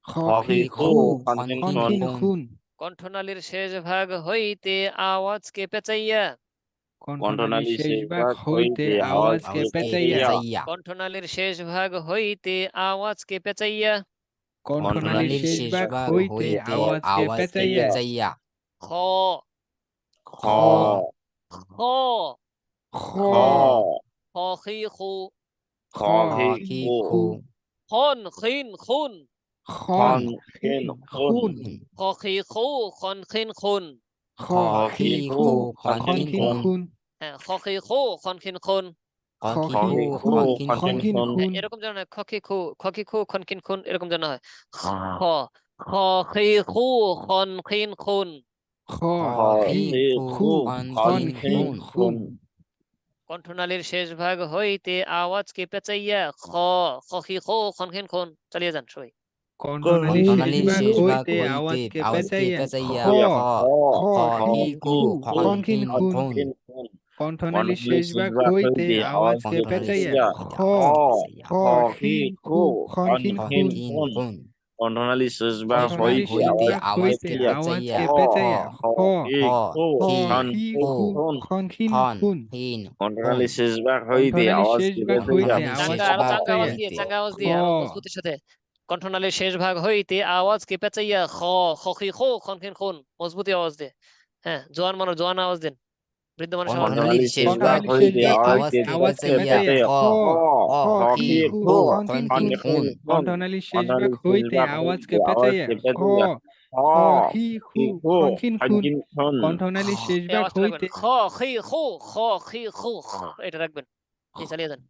খ খ খি খি খু খু খন খন খিন খিন খুন খুন কণ্ঠনালীর শেষ ভাগ হইতে আওয়াজকে পেঁচাইয়া। কণ্ঠনালীর শেষ ভাগ হইতে আওয়াজকে আওয়াজকে পেঁচাইয়া। পেঁচাইয়া। কণ্ঠনালীর শেষ ভাগ হইতে আওয়াজকে পেঁচাইয়া। কণ্ঠনালীর কণ্ঠনালীর শেষ শেষ ভাগ ভাগ হইতে হইতে আওয়াজকে আওয়াজকে পেঁচাইয়া। পেঁচাইয়া। খ খ খ খ খ খি খু খ হি খু খন খিন খুন খন খিন খুন খ খি খু খন খিন খুন খ খ খি হি খু খু খন খন খিন খিন খুন হ্যাঁ খ খি খু খন খিন খুন খ খ খি হি খু খু খন খন খিন খিন খুন খুন এরকম যেন হয় খ খি খু খন খিন খুন এরকম যেন হয় খ খ খ খি খু খন খিন খুন খ খ খি হি খু খু খন খন খিন খিন খুন খুন কণ্ঠনালীর শেষ ভাগ হইতে আওয়াজকে পেঁচাইয়া খ খ খি খু খন খিন খুন চালিয়ে যান সবাই কণ্ঠনালীর শেষ কণ্ঠনালীর ভাগ শেষ ভাগ হইতে হইতে আওয়াজকে আওয়াজকে পেঁচাইয়া পেঁচাইয়া খ খ খ খ খি খি খু খু খন খন খিন খিন খুন খুন কণ্ঠনালীর কণ্ঠনালীর শেষ শেষ ভাগ ভাগ হইতে হইতে আওয়াজকে আওয়াজকে পেঁচাইয়া পেঁচাইয়া খ খ খ খ খিন হি খু খু খন খন খিন খন খিন খুন খিন খুন খুন কণ্ঠনালীর শেষ ভাগ কণ্ঠনালীর হইতে শেষ হইতে ভাগ আওয়াজকে হইতে আওয়াজকে পেঁচাইয়া পেঁচাইয়া আওয়াজকে খ পেঁচাইয়া খ খ হি খ খু খ খি খন খি খিন খু খু খুন খন খিন খন খুন খিন খুন কণ্ঠনালীর শেষ ভাগ হইতে কণ্ঠনালীর শেষ আওয়াজকে ভাগ পেঁচাইয়া হইতে কণ্ঠনালীর শেষ চাঙ্গা আওয়াজকে আরো ভাগ চাঙ্গা আওয়াজ পেঁচাইয়া দিয়ে হইতে চাঙ্গা আওয়াজ খ দিয়ে আরো মজবুতের সাথে কণ্ঠনালীর শেষ ভাগ হইতে আওয়াজকে পেঁচাইয়া খ খ খি খু খন খিন খুন মজবুতি আওয়াজ দিয়ে হ্যাঁ জোয়ান মানুষ জোয়ান আওয়াজ দেন বৃদ্ধ মানুষ আওয়াজ দেন কণ্ঠনালীর কণ্ঠনালীর শেষ শেষ ভাগ ভাগ কণ্ঠনালীর শেষ হইতে হইতে ভাগ হইতে আওয়াজকে আওয়াজকে আওয়াজকে পেঁচাইয়া পেঁচাইয়া পেঁচাইয়া খ খ খ খ খ খ খি খি হি খু খু খু খন খন খিন খন খিন খুন খুন খিন খুন কণ্ঠনালীর শেষ ভাগ কণ্ঠনালীর শেষ হইতে ভাগ হইতে আওয়াজকে পেঁচাইয়া আওয়াজকে খ পেঁচাইয়া খ খ খি খু হি খু খন খিন খন খুন খিন খুন কণ্ঠনালীর শেষ এই ভাগ আওয়াজটা রাখবেন হইতে খ খি খু খ খি খু এটা রাখবেন এই চালিয়ে যান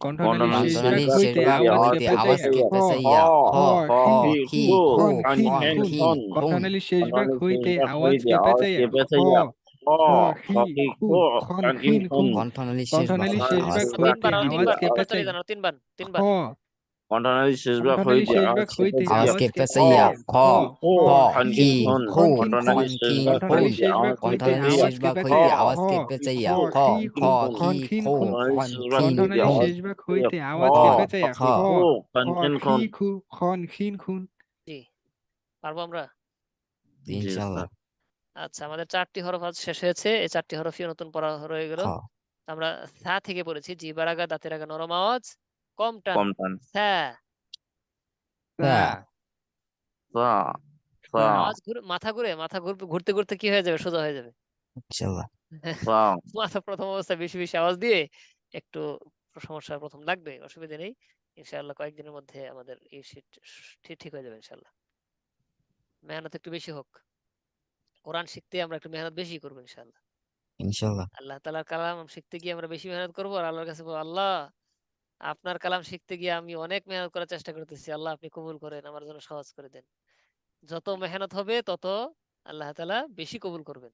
কণ্ঠনালীর শেষ কণ্ঠনালীর শেষ ভাগ কণ্ঠনালীর ভাগ শেষ হইতে ভাগ হইতে আওয়াজকে হইতে আওয়াজকে পেঁচাইয়া আওয়াজকে পেঁচাইয়া খ পেঁচাইয়া খ খ খ খি হি খি খু খু খু খন খন খিন খন খিন খুন খিন খুন খুন কণ্ঠনালীর শেষ ভাগ কণ্ঠনালীর শেষ হইতে ভাগ হইতে আওয়াজকে পেঁচাইয়া আওয়াজকে খ পেঁচাইয়া খ খ খ হি হি খু খু খন খন খিন খিন খুন খুন কণ্ঠনালীর শেষ ভাগ কণ্ঠনালীর হইতে শেষ কণ্ঠনালীর ভাগ শেষ আওয়াজকে ভাগ হইতে আরো হইতে তিনবার আওয়াজকে তিনবার চালিয়ে পেঁচাইয়া যান আরো তিনবার খ তিনবার কণ্ঠনালীর শেষ ভাগ কণ্ঠনালীর হইতে শেষ ভাগ আওয়াজকে হইতে পেঁচাইয়া আওয়াজকে আওয়াজকে খ পেঁচাইয়া পেঁচাইয়া খ খ খু খ খ খন হি খিন হি খুন খন খু খিন খুন খন কণ্ঠনালীর শেষ খিন ভাগ খুন কণ্ঠনালীর হইতে শেষ ভাগ আওয়াজকে হইতে কণ্ঠনালীর পেঁচাইয়া শেষ আওয়াজকে ভাগ খ হইতে পেঁচাইয়া খ আওয়াজকে খ পেঁচাইয়া খ হি খ খু খি খন খিন খু খুন কণ্ঠনালীর খন শেষ ভাগ খিন হইতে কণ্ঠনালীর খুন শেষ আওয়াজকে ভাগ পেঁচাইয়া হইতে খ আওয়াজকে খ পেঁচাইয়া খ খ খু খ খন খিন খি খুন খু খন খিন খুন জি পারবো আমরা জি ইনশাআল্লাহ স্যার আচ্ছা আমাদের 4টি হরফ আজ শেষ হয়েছে এই 4টি হরফই নতুন পড়া রয়ে গেল খ আমরা সা থেকে পড়েছি জিবার আগা দাঁতের আগা নরম আওয়াজ কম টান কম টান সা সা সা সা সা আওয়াজ ঘুরে মাথা ঘুরতে ঘুরতে কি হয়ে যাবে সোজা হয়ে যাবে ইনশাআল্লাহ সা মাথা প্রথম অবস্থায় বেশি বেশি আওয়াজ দিয়ে একটু সমস্যা প্রথম লাগবে অসুবিধা নেই ইনশাআল্লাহ কয়েকদিনের মধ্যে আমাদের এই শীট ঠিক হয়ে যাবে ইনশাআল্লাহ মেহনত একটু বেশি হোক কোরআন শিখতে আমরা একটু মেহনত বেশি করবো ইনশাআল্লাহ ইনশাআল্লাহ আল্লাহ তাআলার কালাম শিখতে গিয়ে আমরা বেশি মেহনত করবো আর আল্লাহর কাছে বলবো, আল্লাহ আপনার কালাম শিখতে গিয়ে আমি অনেক মেহনত করার চেষ্টা করতেছি আল্লাহ আপনি কবুল করেন আমার জন্য সহজ করে দেন যত মেহনত হবে তত আল্লাহ তাআলা বেশি কবুল করবেন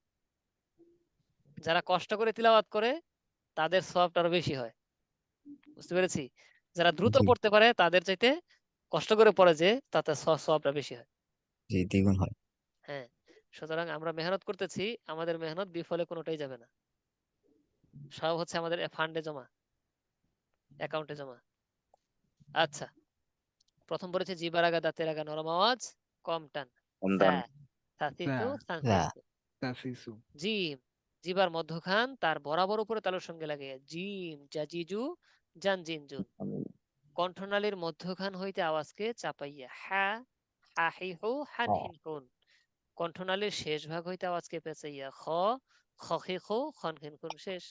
যারা কষ্ট করে তিলাওয়াত করে তাদের সওয়াবটা আরো বেশি হয় বুঝতে পেরেছি যারা দ্রুত জি পড়তে পারে তাদের চাইতে কষ্ট করে পড়ে যে তাতে সওয়াবটা বেশি হয় জি দ্বিগুণ হয় হ্যাঁ সুতরাং আমরা মেহনত করতেছি আমাদের মেহনত বিফলে কোনোটাই যাবে না সব হচ্ছে আমাদের ফান্ডে জমা অ্যাকাউন্টে জমা আচ্ছা প্রথম পড়েছে জিবার আগা দাঁতের আগা নরম আওয়াজ কম টান কম সা টান সা সাসিসু যা সানসিসু তাসিসু জিম জিবার মধ্যখান তার বরাবর উপরে তালুর সঙ্গে লাগে জিম জাজিজু জানজিনজুন কণ্ঠনালীর মধ্যখান হইতে আওয়াজকে চাপাইয়া হা হা হি হু হান হিন হুন কণ্ঠনালীর শেষ ভাগ হইতে আওয়াজকে পেঁচাইয়া খ খ খি খু খন খিন খুন শেষ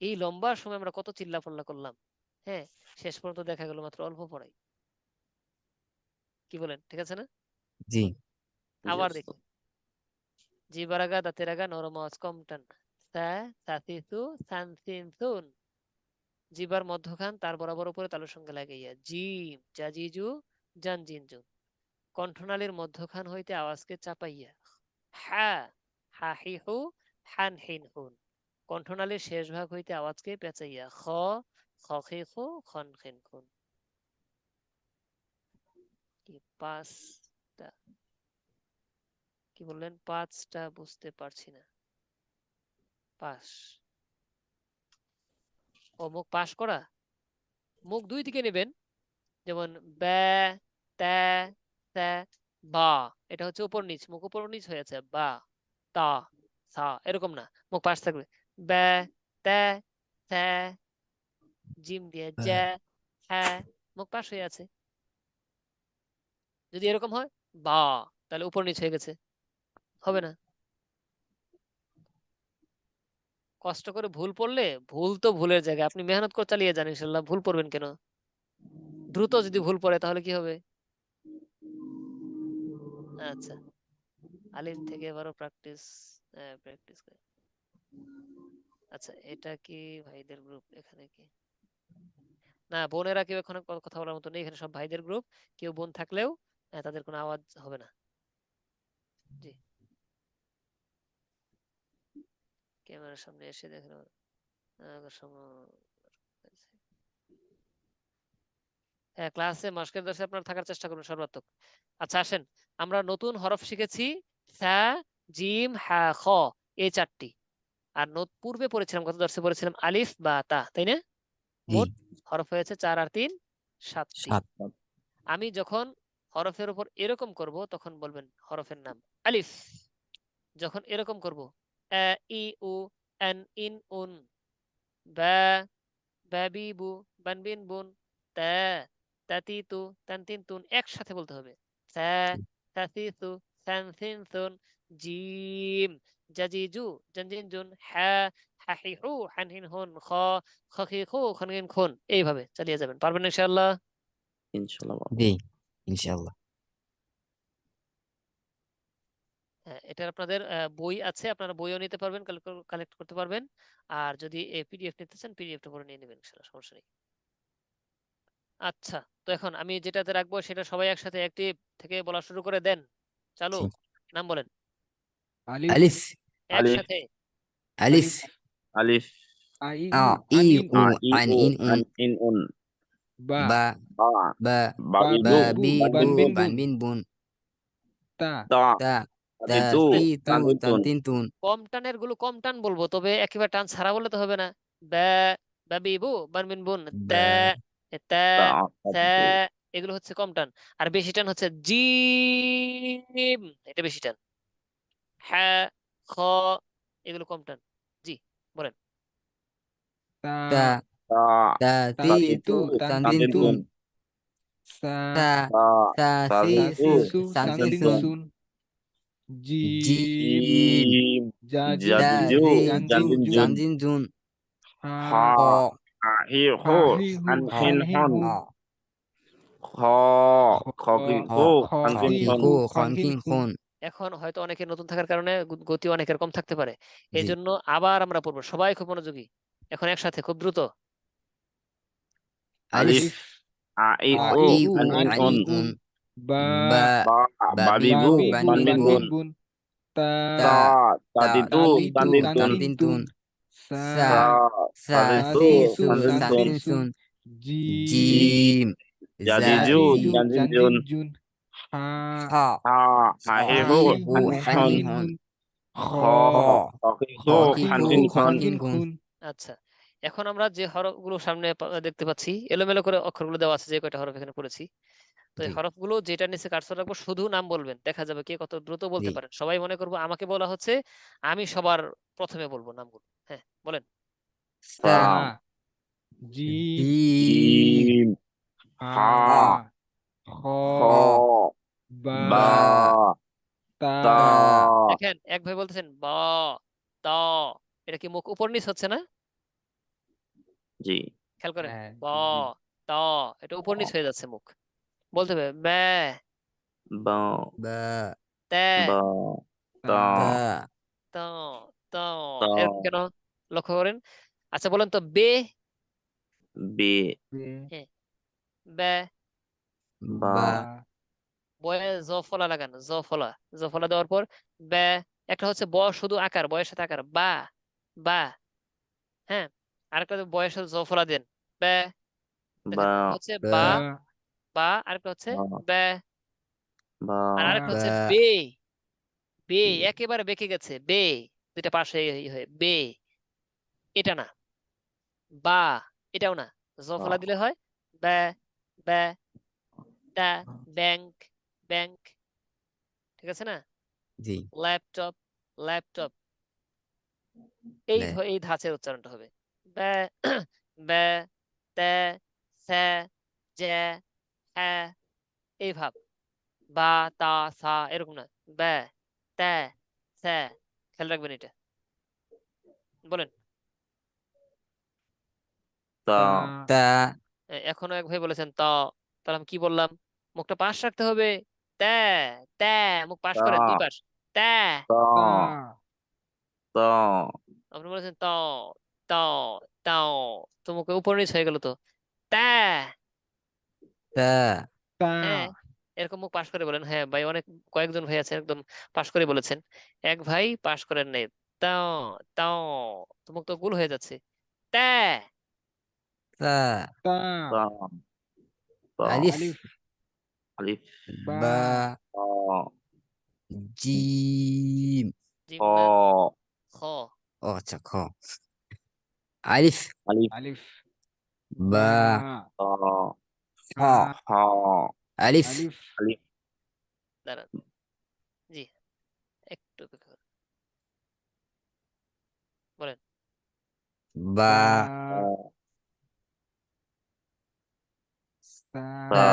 এই লম্বা সময় আমরা কত চিল্লা পাল্লা করলাম হ্যাঁ শেষ পর্যন্ত দেখা গেল মাত্র অল্প পড়াই কি বলেন ঠিক আছে না জি আবার দেখি জিবার আগা দাঁতের আগা নরম আওয়াজ কম টান সা সাসিসু সানসিনসুন জিবার মধ্যখান তার বরাবর উপরে তালুর সঙ্গে লাগাইয়া জিম জাজিজু জানজিনজুন কণ্ঠনালীর মধ্যখান হইতে আওয়াজকে চাপাইয়া হা হা হি হু হান হিন হুন কণ্ঠনালীর শেষ ভাগ হইতে আওয়াজকে পেঁচাইয়া খ খ খি খু খন খিন খুন কি পাঁচটা কি বললেন পাঁচটা বুঝতে পারছি না পাস ও মুখ পাস করা মুখ দুই দিকে নেবেন যেমন ব্যা ত্যা ত্যা বা এটা হচ্ছে উপর নিচ মুখ উপর নিচ হয়েছে বা তা সা এরকম না মুখ পাশ থাকবে ব্যা ত্যা ত্যা জিম দিয়ে জ্যা হ্যাঁ মুখ পাশ হয়ে আছে যদি এরকম হয় বা তাহলে উপর নিচ হয়ে গেছে হবে না। কষ্ট করে ভুল পড়লে ভুল তো ভুলের জায়গায়, আপনি মেহনত করে চালিয়ে যান, ইনশাল্লাহ ভুল পড়বেন কেন? দ্রুত যদি ভুল পড়ে তাহলে কি হবে? আচ্ছা, আলিফ থেকে এবারও প্র্যাকটিস প্র্যাকটিস করে। আচ্ছা, এটা কি ভাইদের গ্রুপ? এখানে কি না, বোনেরা কেউ এখানে কথা বলার মতো নেই, এখানে সব ভাইদের গ্রুপ। কেউ বোন থাকলেও তাদের কোনো আওয়াজ হবে না। জি, ক্যামেরার সামনে এসে দেখেন। হ্যাঁ, ক্লাসে মাস্কের দর্শে আপনারা থাকার চেষ্টা করবেন সর্বাত্মক। আচ্ছা আসেন, আমরা নতুন হরফ শিখেছি সা, জিম, হা, খ, এই চারটি। আর পূর্বে পড়েছিলাম, গত দর্শে পড়েছিলাম আলিফ বা তা, তাই না? জি মোট হরফ হয়েছে 4 আর 3 7টি। 7 আমি যখন হরফের উপর এরকম করব তখন বলবেন হরফের নাম আলিফ। যখন এরকম করব আ, ই, উ, আন, ইন, উন, বা, বাবি, বু, বানবিন, বুন, তা, তাতি, তু, তানতিন, তুন, একসাথে বলতে হবে। সা, তাসি, সু, সান, সিন, সুন, জিম, জাজি, জু, জানজিন, জুন, হা, হাহি, হু, হানহিন, হুন, খ, খখি, খু, খনগিন, খুন। এইভাবে চালিয়ে যাবেন, পারবেন ইনশাআল্লাহ? ইনশাল্লাহ পারবো। জি ইনশাআল্লাহ। হ্যাঁ, এটার আপনাদের বই আছে, আপনারা বইও নিতে পারবেন, কালেক্ট করতে পারবেন। আর যদি পিডিএফ নিতে চান পিডিএফটা পরে নিয়ে নেবেন, ইনশাআল্লাহ, সমস্যা নেই। আচ্ছা, তো এখন আমি যেটাতে রাখবো সেটা সবাই একসাথে অ্যাক্টিভ থেকে বলা শুরু করে দেন। চালু, জি নাম বলেন আলিফ, আলিফ আলিফ, একসাথে। আলিফ আলিফ, আলিফ, I, a uh, E An, in, উ উন, ই, আন উ, ইন উন আন, ইন, উন, বা, বা বা, বা বা, বা, ইবু, বি, বা বু, বি বান, বু বিন, বানবিন, বুন, বুন, বান বিন বুন তা, তা, তা তা তাতি, তু, তি তু তান, তিন, তান তুন, তিন তুন কম টানের গুলো কম টান বলবো, তবে একেবারে টান ছাড়া বললে তো হবে না। বা, বাবি, বু, বানবিন, বুন, তা, বা তা, তা, সা, তাতি, তু। এগুলো হচ্ছে কম টান। আর বেশি টান হচ্ছে জিম, এটা বেশি টান। হ্যাঁ, খ, এগুলো কম টান। জি, বলেন। তা, তা তা, তা তি তাতি, তাতি, তু, তু, তু তান তান, তানতিন, তিন তিন, তুন, তুন তুন, সা, তা তা, তা সি তাতি, তু, তাসি, সু, সান তান, সিন সানসিন, তুন, সুন সুন, জিম, জিম জিম, জাজি, জা জাতি, জু, জু, জি জু জানজিন, জানজিন, জুন, জান জুন, জিন জুন হা, হা, হ হা, হি, হা, হু, হি, হু, হান, হ হিন, হানহিন, হন, হুন, হ খ, খ, খকি, হ খু, খ, খান, খ খিন, হি, কি খন, হু, খু খন খনহিন, কিন খুন। খুন এখন হয়তো অনেকে নতুন থাকার কারণে গতি অনেক এরকম থাকতে পারে। এই জি জন্য আবার আমরা পড়বো, সবাই খুব মনোযোগী, এখন একসাথে খুব দ্রুত। আলিফ আলিফ, আলিফ, আ, ই, আ, উ, ই, ই উ, আন, উ ইন, আন, আন উন, ইন, ইন উন, উন বা, বা বা, বাবি বাবি, বু বু, বাবি, বু, বান বান, বিন বিন, বুন বানবিন, বুন, বুন, তা, তা, তা তা তাতি, তু, তি তাতি, তান, তু, তু তিন, তুন, তান তানতিন, তিন তুন, তুন সা, সা সা, সা তাতি, তু, তাসি, সি সু, সু তান, তিন, সান তুন, সানসিন, সিন সুন, সুন জিম, জিম জা জাতি, জু, জাজি, জু, জি জানজিন, জুন, জানজিন, জুন, হা, হা হা, হা, হ হি, হা, হু, হি হি, হু হু, হান, হান হন, হিন হানহিন, হন হুন, খ, খ, খ খকি, খ খু, কি খকি, খান, খু খু, খিন, খন খন, কিন খনকিন, খুন খুন। আচ্ছা, এখন আমরা যে হরফগুলো সামনে দেখতে পাচ্ছি, এলোমেলো করে অক্ষরগুলো দেওয়া আছে, যে কয়টা হরফ এখানে পড়েছি। তো এই জি হরফগুলো যেটা নিচে কার্সর রাখবো, শুধু নাম বলবেন, দেখা যাবে কে কত দ্রুত বলতে জি পারেন। সবাই মনে করবো আমাকে বলা হচ্ছে, আমি সবার প্রথমে বলবো নামগুলো। হ্যাঁ, বলেন। সা সা, সা, জিম, জিম জিম, হা, হা, হা খ, খ, বা, বা, বা তা, তা, তা দেখেন এক ভাই বলতেছেন বা, ত, এটা কি মুখ উপর নিচ হচ্ছে না? জি, খেয়াল করেন, হ্যাঁ, ব, জি, জি, ত, এটা উপর নিচ হয়ে যাচ্ছে মুখ। বলতে হবে বে, বা, বা তে, বা, তা, তা, তা ত, ত, তা, এরকম কেন? লক্ষ্য করেন। আচ্ছা বলেন তো বে। বে, বে, হ্যাঁ, বে, বা, বা বা, বয়ে জফলা লাগান, জফলা, জফলা দেওয়ার পর বে। একটা হচ্ছে ব শুধু আকার, বয়ের সাথে আকার, বা, বা। হ্যাঁ, আরেকটা বয়ের সাথে জফলা দেন, বে। বা, দেখেন একটা হচ্ছে বা বা, বা, বা, আরেকটা হচ্ছে বা, বে, বা, আর বা, আরেকটা হচ্ছে বা বে। বে একেবারে বেঁকে গেছে, বে, দুইটা পাশে হয়ে বে। এটা না, বা, এটাও না, বা, জফলা দিলে হয় বে, বে, টা, ব্যাংক, ব্যাংক। ঠিক আছে না? জি ল্যাপটপ, ল্যাপটপ। এই লে এই ধাঁচের উচ্চারণটা হবে বে, বে, তে, সে, জে, হ্যাঁ, এই ভাব। বা, তা, সা, এরকম না, বে, তে, স্যা, খেয়াল রাখবেন এটা। বলেন। তা তা এখনো এক ভাই বলেছেন ত, তাহলে আমি কি বললাম? মুখটা পাশ রাখতে হবে। ত্যা, ত্যা, মুখ পাশ তা করেন, দুই পাশ। ত্যা, তা তা তা আপনি বলেছেন ত, ত, ত, তো মুখে উপর নিচ হয়ে গেল তো। ত্যা, তা তা হ্যাঁ, এরকম মুখ পাশ করে বলেন। হ্যাঁ ভাই, অনেক কয়েকজন ভাই আছেন একদম পাশ করে বলেছেন। এক ভাই পাশ করেন নাই। তাও, তাও, তো মুখ তো গোল হয়ে যাচ্ছে। ত্যা, তা তা তা তা আলিফ আলিফ আলিফ বা বা তা জিম জিম খ না, খ, ও আচ্ছা খ আলিফ আলিফ আলিফ বা বা তা হ হা হা আলিফ আলিফ আলিফ দাঁড়ান। জি, একটু অপেক্ষা করুন। বলেন। বা বা তা সা তা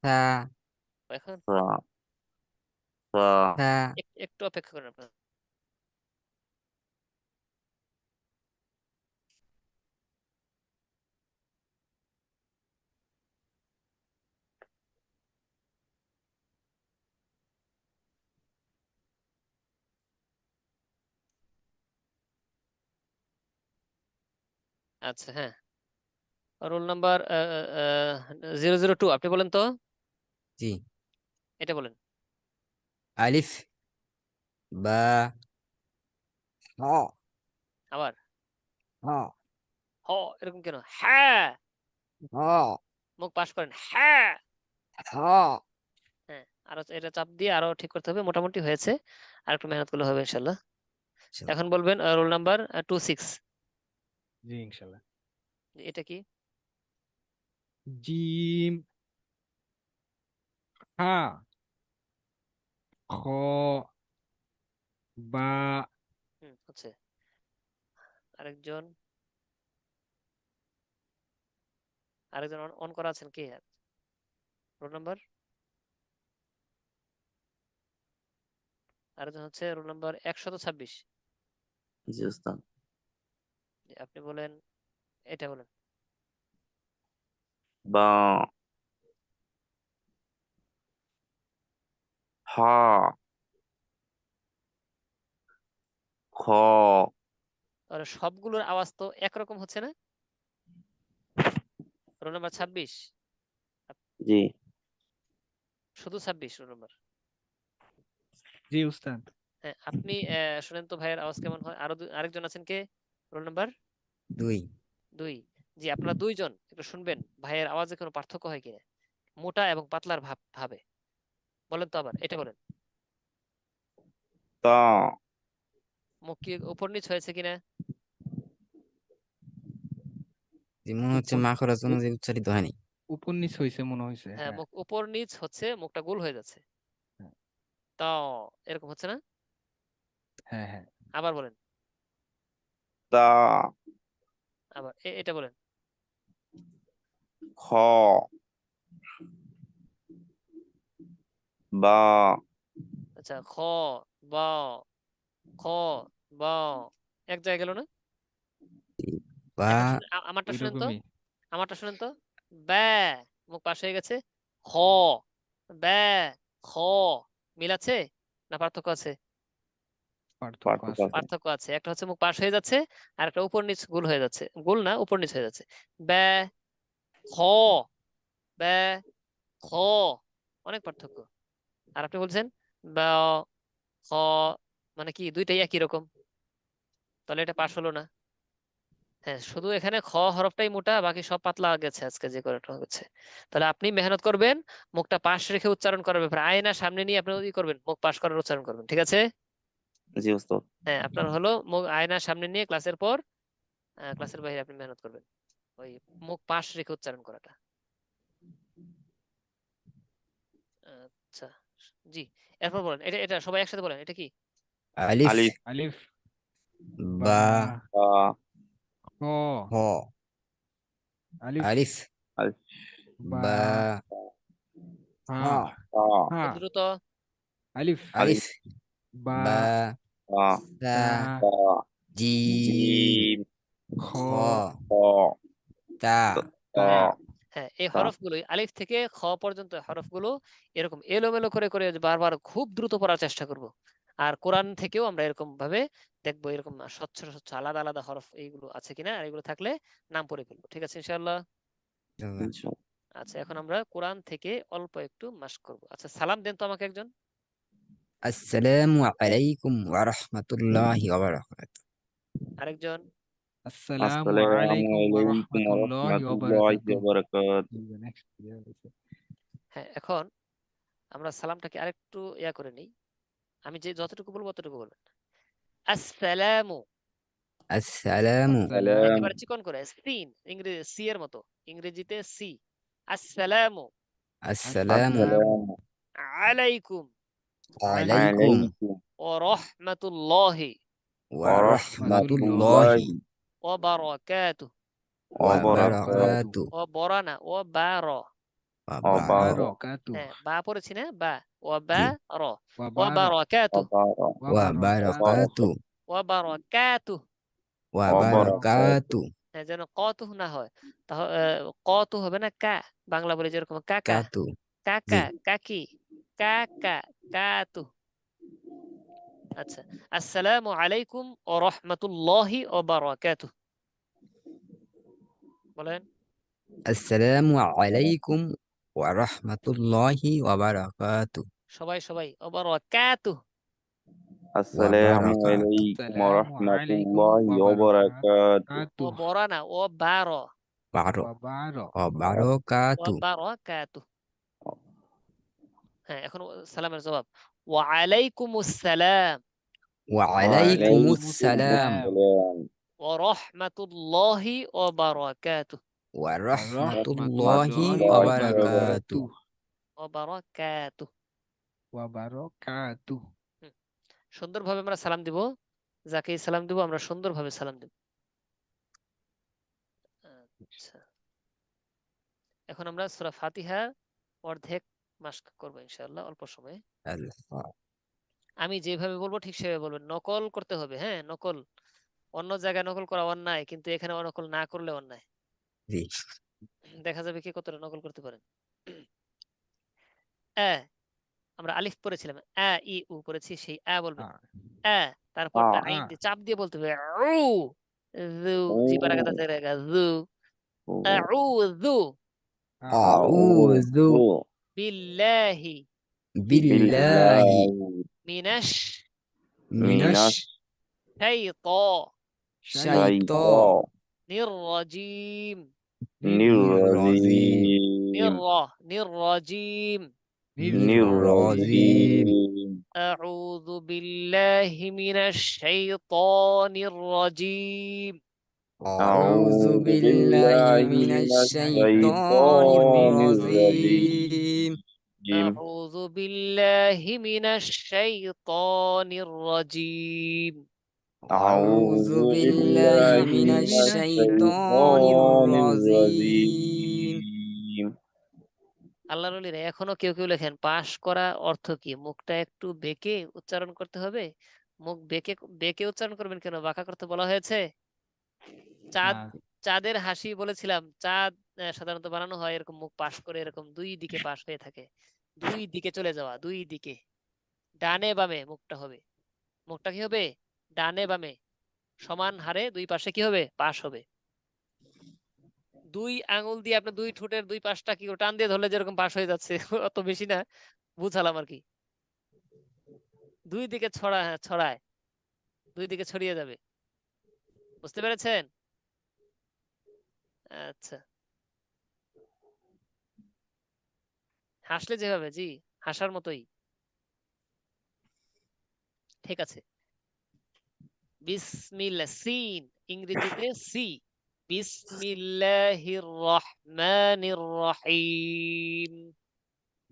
তা তা এখন তা তা তা একটু অপেক্ষা করেন আপনারা। আচ্ছা, হ্যাঁ, রোল নাম্বার 002, আপনি বলেন তো। জি এটা বলেন। আলিফ বা হ আবার হ হ, এরকম কেন? হ্যাঁ, হ মুখ পাশ করেন। হ্যাঁ, হ হ্যাঁ, আরো এটা চাপ দিয়ে আরো ঠিক করতে হবে। মোটামুটি হয়েছে, আর একটু মেহনত করলে হবে ইনশাল্লাহ। এখন বলবেন রোল নাম্বার 26। জি ইনশাল্লাহ। এটা কি? জিম হা খ বা হচ্ছে। আরেকজন, আরেকজন অন করা আছেন কে? রোল নাম্বার আরেকজন হচ্ছে রোল নাম্বার 126। জি উস্তাদ আপনি বলেন, এটা বলেন। বা হা খ তাহলে সবগুলোর আওয়াজ তো একরকম হচ্ছে না? রোল নাম্বার 26, জি শুধু 26 রোল নাম্বার। জি উস্তাদ। হ্যাঁ, আপনি শুনেন তো ভাইয়ের আওয়াজ কেমন হয়। আরো আরেকজন আছেন কে? রোল নাম্বার দুই 2। জি, আপনারা দুইজন একটু শুনবেন ভাইয়ের আওয়াজে কোনো পার্থক্য হয় কিনা, মোটা এবং পাতলার ভাবে। বলেন তো আবার, এটা বলেন। তা মুখ কি উপর নিচ হয়েছে কিনা? যে মনে হচ্ছে উপর মাখরাজ উ- অনুযায়ী উচ্চারিত হয়নি উপর নিচ হয়েছে মনে হয়েছে, হ্যাঁ, হ্যাঁ মুখ উপর নিচ হচ্ছে, মুখটা গোল হয়ে যাচ্ছে। হ্যাঁ তা এরকম হচ্ছে না? হ্যাঁ হ্যাঁ। আবার বলেন। তা আবার এটা বলেন। খ বা আচ্ছা, খ, বা, খ, বা, এক জায়গায় গেল না? বা এখন আমারটা শুনেন তো, ওইরকমই। আমারটা শুনেন তো। ব্যা, মুখ পাশ হয়ে গেছে। খ, ব্যা, খ, মিল আছে না পার্থক্য আছে? পার্থক্য পার্থক্য আছে। আছে পার্থক্য আছে। একটা হচ্ছে মুখ পাশ হয়ে যাচ্ছে, আর একটা উপর নিচ গোল হয়ে যাচ্ছে। গোল না, উপর নিচ হয়ে যাচ্ছে। ব্যা, খ, ব্যা, খ, অনেক পার্থক্য। আর আপনি বলছেন বা, খ, মানে কি দুইটাই একই রকম? তাহলে এটা পাশ হলো না। হ্যাঁ, শুধু এখানে খ হরফটাই মোটা, বাকি সব পাতলা গেছে আজকে যে কয়টা হচ্ছে। তাহলে আপনি মেহনত করবেন, মুখটা পাশ রেখে উচ্চারণ করার ব্যাপারে। আয়না সামনে নিয়ে আপনি ই করবেন, মুখ পাশ করার উচ্চারণ করবেন, ঠিক আছে? জি উস্তাদ হ্যাঁ, আপনার হলো মুখ আয়না সামনে নিয়ে ক্লাসের পর, ক্লাসের বাইরে আপনি মেহনত করবেন ওই মুখ পাশ রেখে উচ্চারণ করাটা। আচ্ছা, জি, এরপর বলেন। এটা এটা সবাই একসাথে বলেন, এটা কি? আলিফ আলিফ আলিফ বা বা বা খ হ আলিফ আলিফ আলিফ বা বা হা হা হা দ্রুত। আলিফ আলিফ বা বা তা তা তা জিম জিম খ খ তা তা হ্যাঁ হ্যাঁ, এই তা হরফগুলো আলিফ থেকে খ পর্যন্ত হরফগুলো এরকম এলোমেলো করে করে বারবার খুব দ্রুত পড়ার চেষ্টা করব। আর কোরআন থেকেও আমরা এরকম ভাবে দেখবো, এরকম স্বচ্ছ স্বচ্ছ আলাদা আলাদা হরফ এইগুলো আছে কিনা, আর এগুলো থাকলে নাম পড়ে ফেলবো। ঠিক আছে ইনশাআল্লাহ। আচ্ছা, এখন আমরা কোরআন থেকে অল্প একটু মাস্ক করব। আচ্ছা, সালাম দেন তো আমাকে একজন। আসসালামু আলাইকুম ওয়া রাহমাতুল্লাহি ওয়া বারাকাতুহু। আরেকজন। আসসালামু আসসালামু আলাইকুম ওয়া আলাইকুম ওয়া রাহমাতুল্লাহি ওয়া রাহমাতুল্লাহি ওয়া বারাকাতুহু। বারাকাতুহু। হ্যাঁ, এখন আমরা সালামটাকে আরেকটু করে নিই। আমি যে যতটুকু বলবো ততটুকু বলবেন। আসসালামু, আসসালামু সালাম একেবারে চিকন করে সিন, ইংরেজি সি এর মতো, ইংরেজিতে সি। আসসালামু আসসালামু আসসালামু আলাইকুম আলাইকুম আলাইকুম ওয়া রাহমাতুল্লাহি ওয়া ওয়া রাহমাতুল্লাহি রাহমাতুল্লাহি ওয়া বারাকাতুহু। ওয়া ওয়া বারাকাতুহু। বারাকাতুহু ও বড়া না, ও বা র। ওয়া ওয়া বারাকাতু হ্যাঁ, বা পড়েছি না, বা। ও বা বারাকাতি র। ওয়া ও বারা বারাকাতুহু ওয়া ওয়া বারাকাতু বারাকাতুহু ও বারাকাতুহু। ওয়া ওয়া বারাকাতুহু। বারাকাতুহু হ্যাঁ, যেন কতুহ না হয়। তাহলে কতু হবে না, কা। বাংলা বলে যেরকম কাকা, কাতু জি কাকা, কাকি, কাকা, কাতু। আচ্ছা, আসসালামু আলাইকুম ওয়া রাহমাতুল্লাহি ওয়া বারাকাতুহু। বলেন। আসসালামু আলাইকুম ওয়া রাহমাতুল্লাহি ওয়া বারাকাতুহু সবাই সবাই, ওয়া বারাকাতুহু। ওয়া আসসালামু বারাকাতুহু আলাইকুম ওয়া আসসালামু আলাইকুম রাহমাতুল্লাহি ওয়া ওয়া বারাকাতুহু। ও বারাকাতুহু বড়া না, ও বার। বারো ওয়া বারা ওয়া ও বারাকাতুহু বারাকাতুহু। হ্যাঁ, এখন সালামের জবাব। ওয়া আলাইকুমুস সালাম ওয়া ওয়া আলাইকুমুস আলাইকুমুস ওয়ালাইকুমুস সালাম সালাম সালাম ওয়া রাহমাতুল্লাহি ওয়া বারাকাতুহু। ওয়া ওয়া রাহমাতুল্লাহি রাহমাতুল্লাহি ওয়া ওয়া রাহমাতুল্লাহি ওয়া বারাকাতুহু বারাকাতুহু বারাকাতুহু। ওয়া বারাকাতুহু। ওয়া বারাকাতুহু। হুম, সুন্দরভাবে আমরা সালাম দিব। যাকে সালাম দিব আমরা সুন্দরভাবে সালাম দেব। আচ্ছা, এখন আমরা সূরা ফাতিহা অর্ধেক মাস্ক করব ইনশাআল্লাহ অল্প সময়ে। আল্লাহ আমি যেভাবে বলবো ঠিক সেভাবে বলবেন, নকল করতে হবে। হ্যাঁ, নকল। অন্য জায়গায় নকল করা অন্যায়, কিন্তু এখানে নকল না করলে অন্যায়। জি দেখা যাবে কে কতটা নকল করতে পারেন। আ, আমরা আলিফ পড়েছিলাম, আ ই উ পড়েছি, সেই আ বলবেন। আ আ, তারপরটা আ আইন দিয়ে চাপ দিয়ে বলতে হবে। উ, যু, জিবার আগে ও দাঁতের আগে যু, ও আউযু আউযু আউযু বিল্লাহি বিল্লাহি বিল্লাহি মিনাশ মিনাশ মিনাশ শাইতানির শাইতানির রাজিম রাজিম শাইতানির নির্রাজিম। নির-রাজিম নির্রাজিম। আউযু বিল্লাহি মিনাশ শাইতানির রাজিম। আউযু আউযু বিল্লাহি বিল্লাহি মিনাশ মিনাশ শাইতানির শাইতানির রাজিম রাজিম। আউযু বিল্লাহি মিনাশ শাইতানির রাজিম। আউযু আউযু বিল্লাহি বিল্লাহি মিনাশ মিনাশ মিনাশ শাইতানির শাইতানির রাজিম রাজিম। আল্লাহর ওলিরা এখনো কেউ কেউ লেখেন পাশ করা অর্থ কি? মুখটা একটু বেঁকে উচ্চারণ করতে হবে। মুখ বেঁকে বেঁকে উচ্চারণ করবেন কেন? বাঁকা করতে বলা হয়েছে। চাঁদ, না চাঁদের হাসি বলেছিলাম। চাঁদ সাধারণত বানানো হয় এরকম মুখ পাশ করে, এরকম দুই দিকে পাশ হয়ে থাকে। দুই দিকে চলে যাওয়া, দুই দিকে, ডানে বামে মুখটা হবে। মুখটা কি হবে? ডানে বামে সমান হারে দুই পাশে কি হবে? পাশ হবে। দুই আঙুল দিয়ে আপনি দুই ঠোঁটের দুই পাশটা কি করে টান দিয়ে ধরলে যেরকম পাশ হয়ে যাচ্ছে, অত বেশি না, বুঝালাম আর কি। দুই দিকে ছড়া, হ্যাঁ ছড়ায়, দুই দিকে ছড়িয়ে যাবে। বুঝতে পেরেছেন? আচ্ছা, হাসলে যেভাবে, জি, হাসার মতোই। ঠিক আছে। বিসমিল্লাহ, সিন, ইংরেজিতে সি। বিসমিল্লাহির রহমানির রহিম।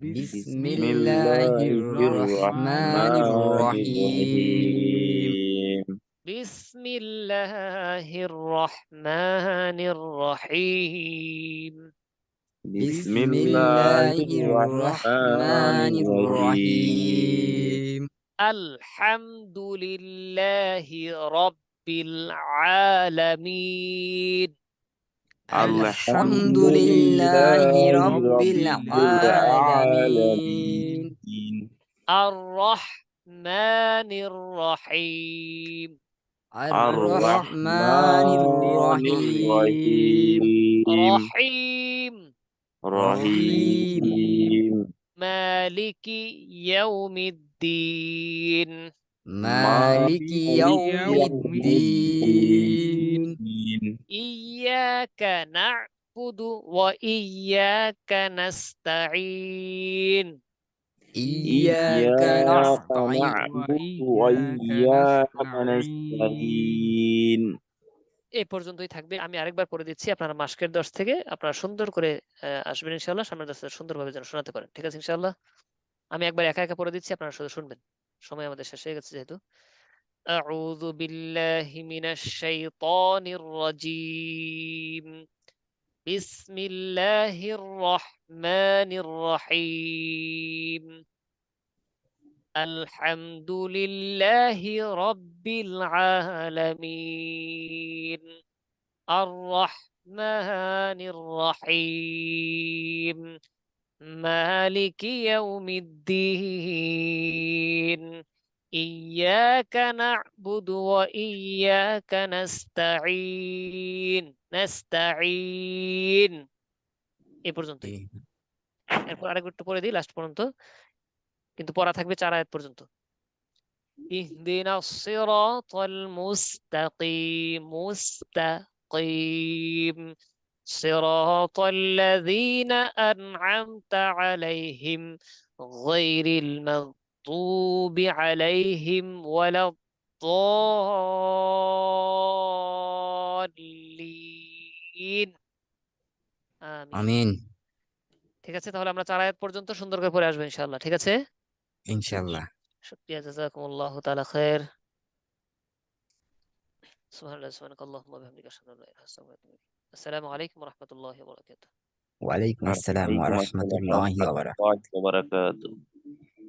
বিসমিল্লাহির বিসমিল্লাহির রহমানির রহমানির রহিম রহিম। বিসমিল্লাহির রহমানির রহিম। বিসমিল্লাহির রহমানির রহিম Bismillahirrahmanirrahim. আলহামদুলিল্লাহি রাব্বিল আলামিন Alhamdulillahi Rabbil রাব্বিল Alamin. আলামিন আর রহমানির রহিম আর Ar-Rahmanir রহমানির Rahim. রহিম রহিম মালিকি ইয়াউমিদ্দিন Maliki Yawmiddin. ইয়্যাকা না'বুদু ওয়া ইয়্যাকা নাস্তাঈন Iyyaka ইyyaka nasta'in. না'বুদু ওয়া ইyyaka নাস্তাঈন। এই পর্যন্তই থাকবে। আমি আরেকবার পড়ে দিচ্ছি, আপনারা মাস্কের দর্শ থেকে আপনারা সুন্দর করে আসবেন ইনশাআল্লাহ, সামনের দর্শে সুন্দরভাবে যেন শোনাতে পারেন। ঠিক আছে ইনশাআল্লাহ? আমি একবার একা একা পড়ে দিচ্ছি, আপনারা শুধু শুনবেন। সময় আমাদের শেষ হয়ে গেছে যেহেতু। আউযু বিল্লাহি মিনাশ শাইতানির রাজীম। বিসমিল্লাহির রহমানির রহিম। আলহামদুলিল্লাহি রাব্বিল আলামিন। আর রহমানির রহিম। মালিকি ইয়াউমিদ্দিন। ইয়্যাকা না'বুদু ওয়া ইয়্যাকা নাস্তাঈন। এই পর্যন্তই। এরপর আরেকবার একটু পড়ে দিই লাস্ট পর্যন্ত, কিন্তু পড়া থাকবে 4 আয়াত পর্যন্ত। ইহদিনাস সিরাতাল মুস্তাকিম সিরাতাল লাযীনা আন'আমতা আলাইহিম গায়রিল মাগদুবি আলাইহিম ওয়ালাদ-দাল্লিন। আমিন। Amin. ঠিক আছে, তাহলে আমরা 4 আয়াত পর্যন্ত সুন্দর করে পড়ে আসবো ইনশাআল্লাহ। ঠিক আছে? Inshallah. শুকরিয়া, জাযাকুমুল্লাহু তাআলা খায়ের। সুবহানাল্লাহ সুবহানাকাল্লাহুম্মা ওয়া বিহামদিকা আশহাদু আল্লা ইলাহা ইল্লা আনতা আস্তাগফিরুকা ওয়া আতুবু ইলাইক। আসসালামু আলাইকুম ওয়া রাহমাতুল্লাহি ওয়া বারাকাতুহু। Wa alaikum assalam wa ওয়ালাইকুম আসসালাম ওয়া rahmatullahi wa barakatuh. রাহমাতুল্লাহি ওয়া বারাকাতুহু।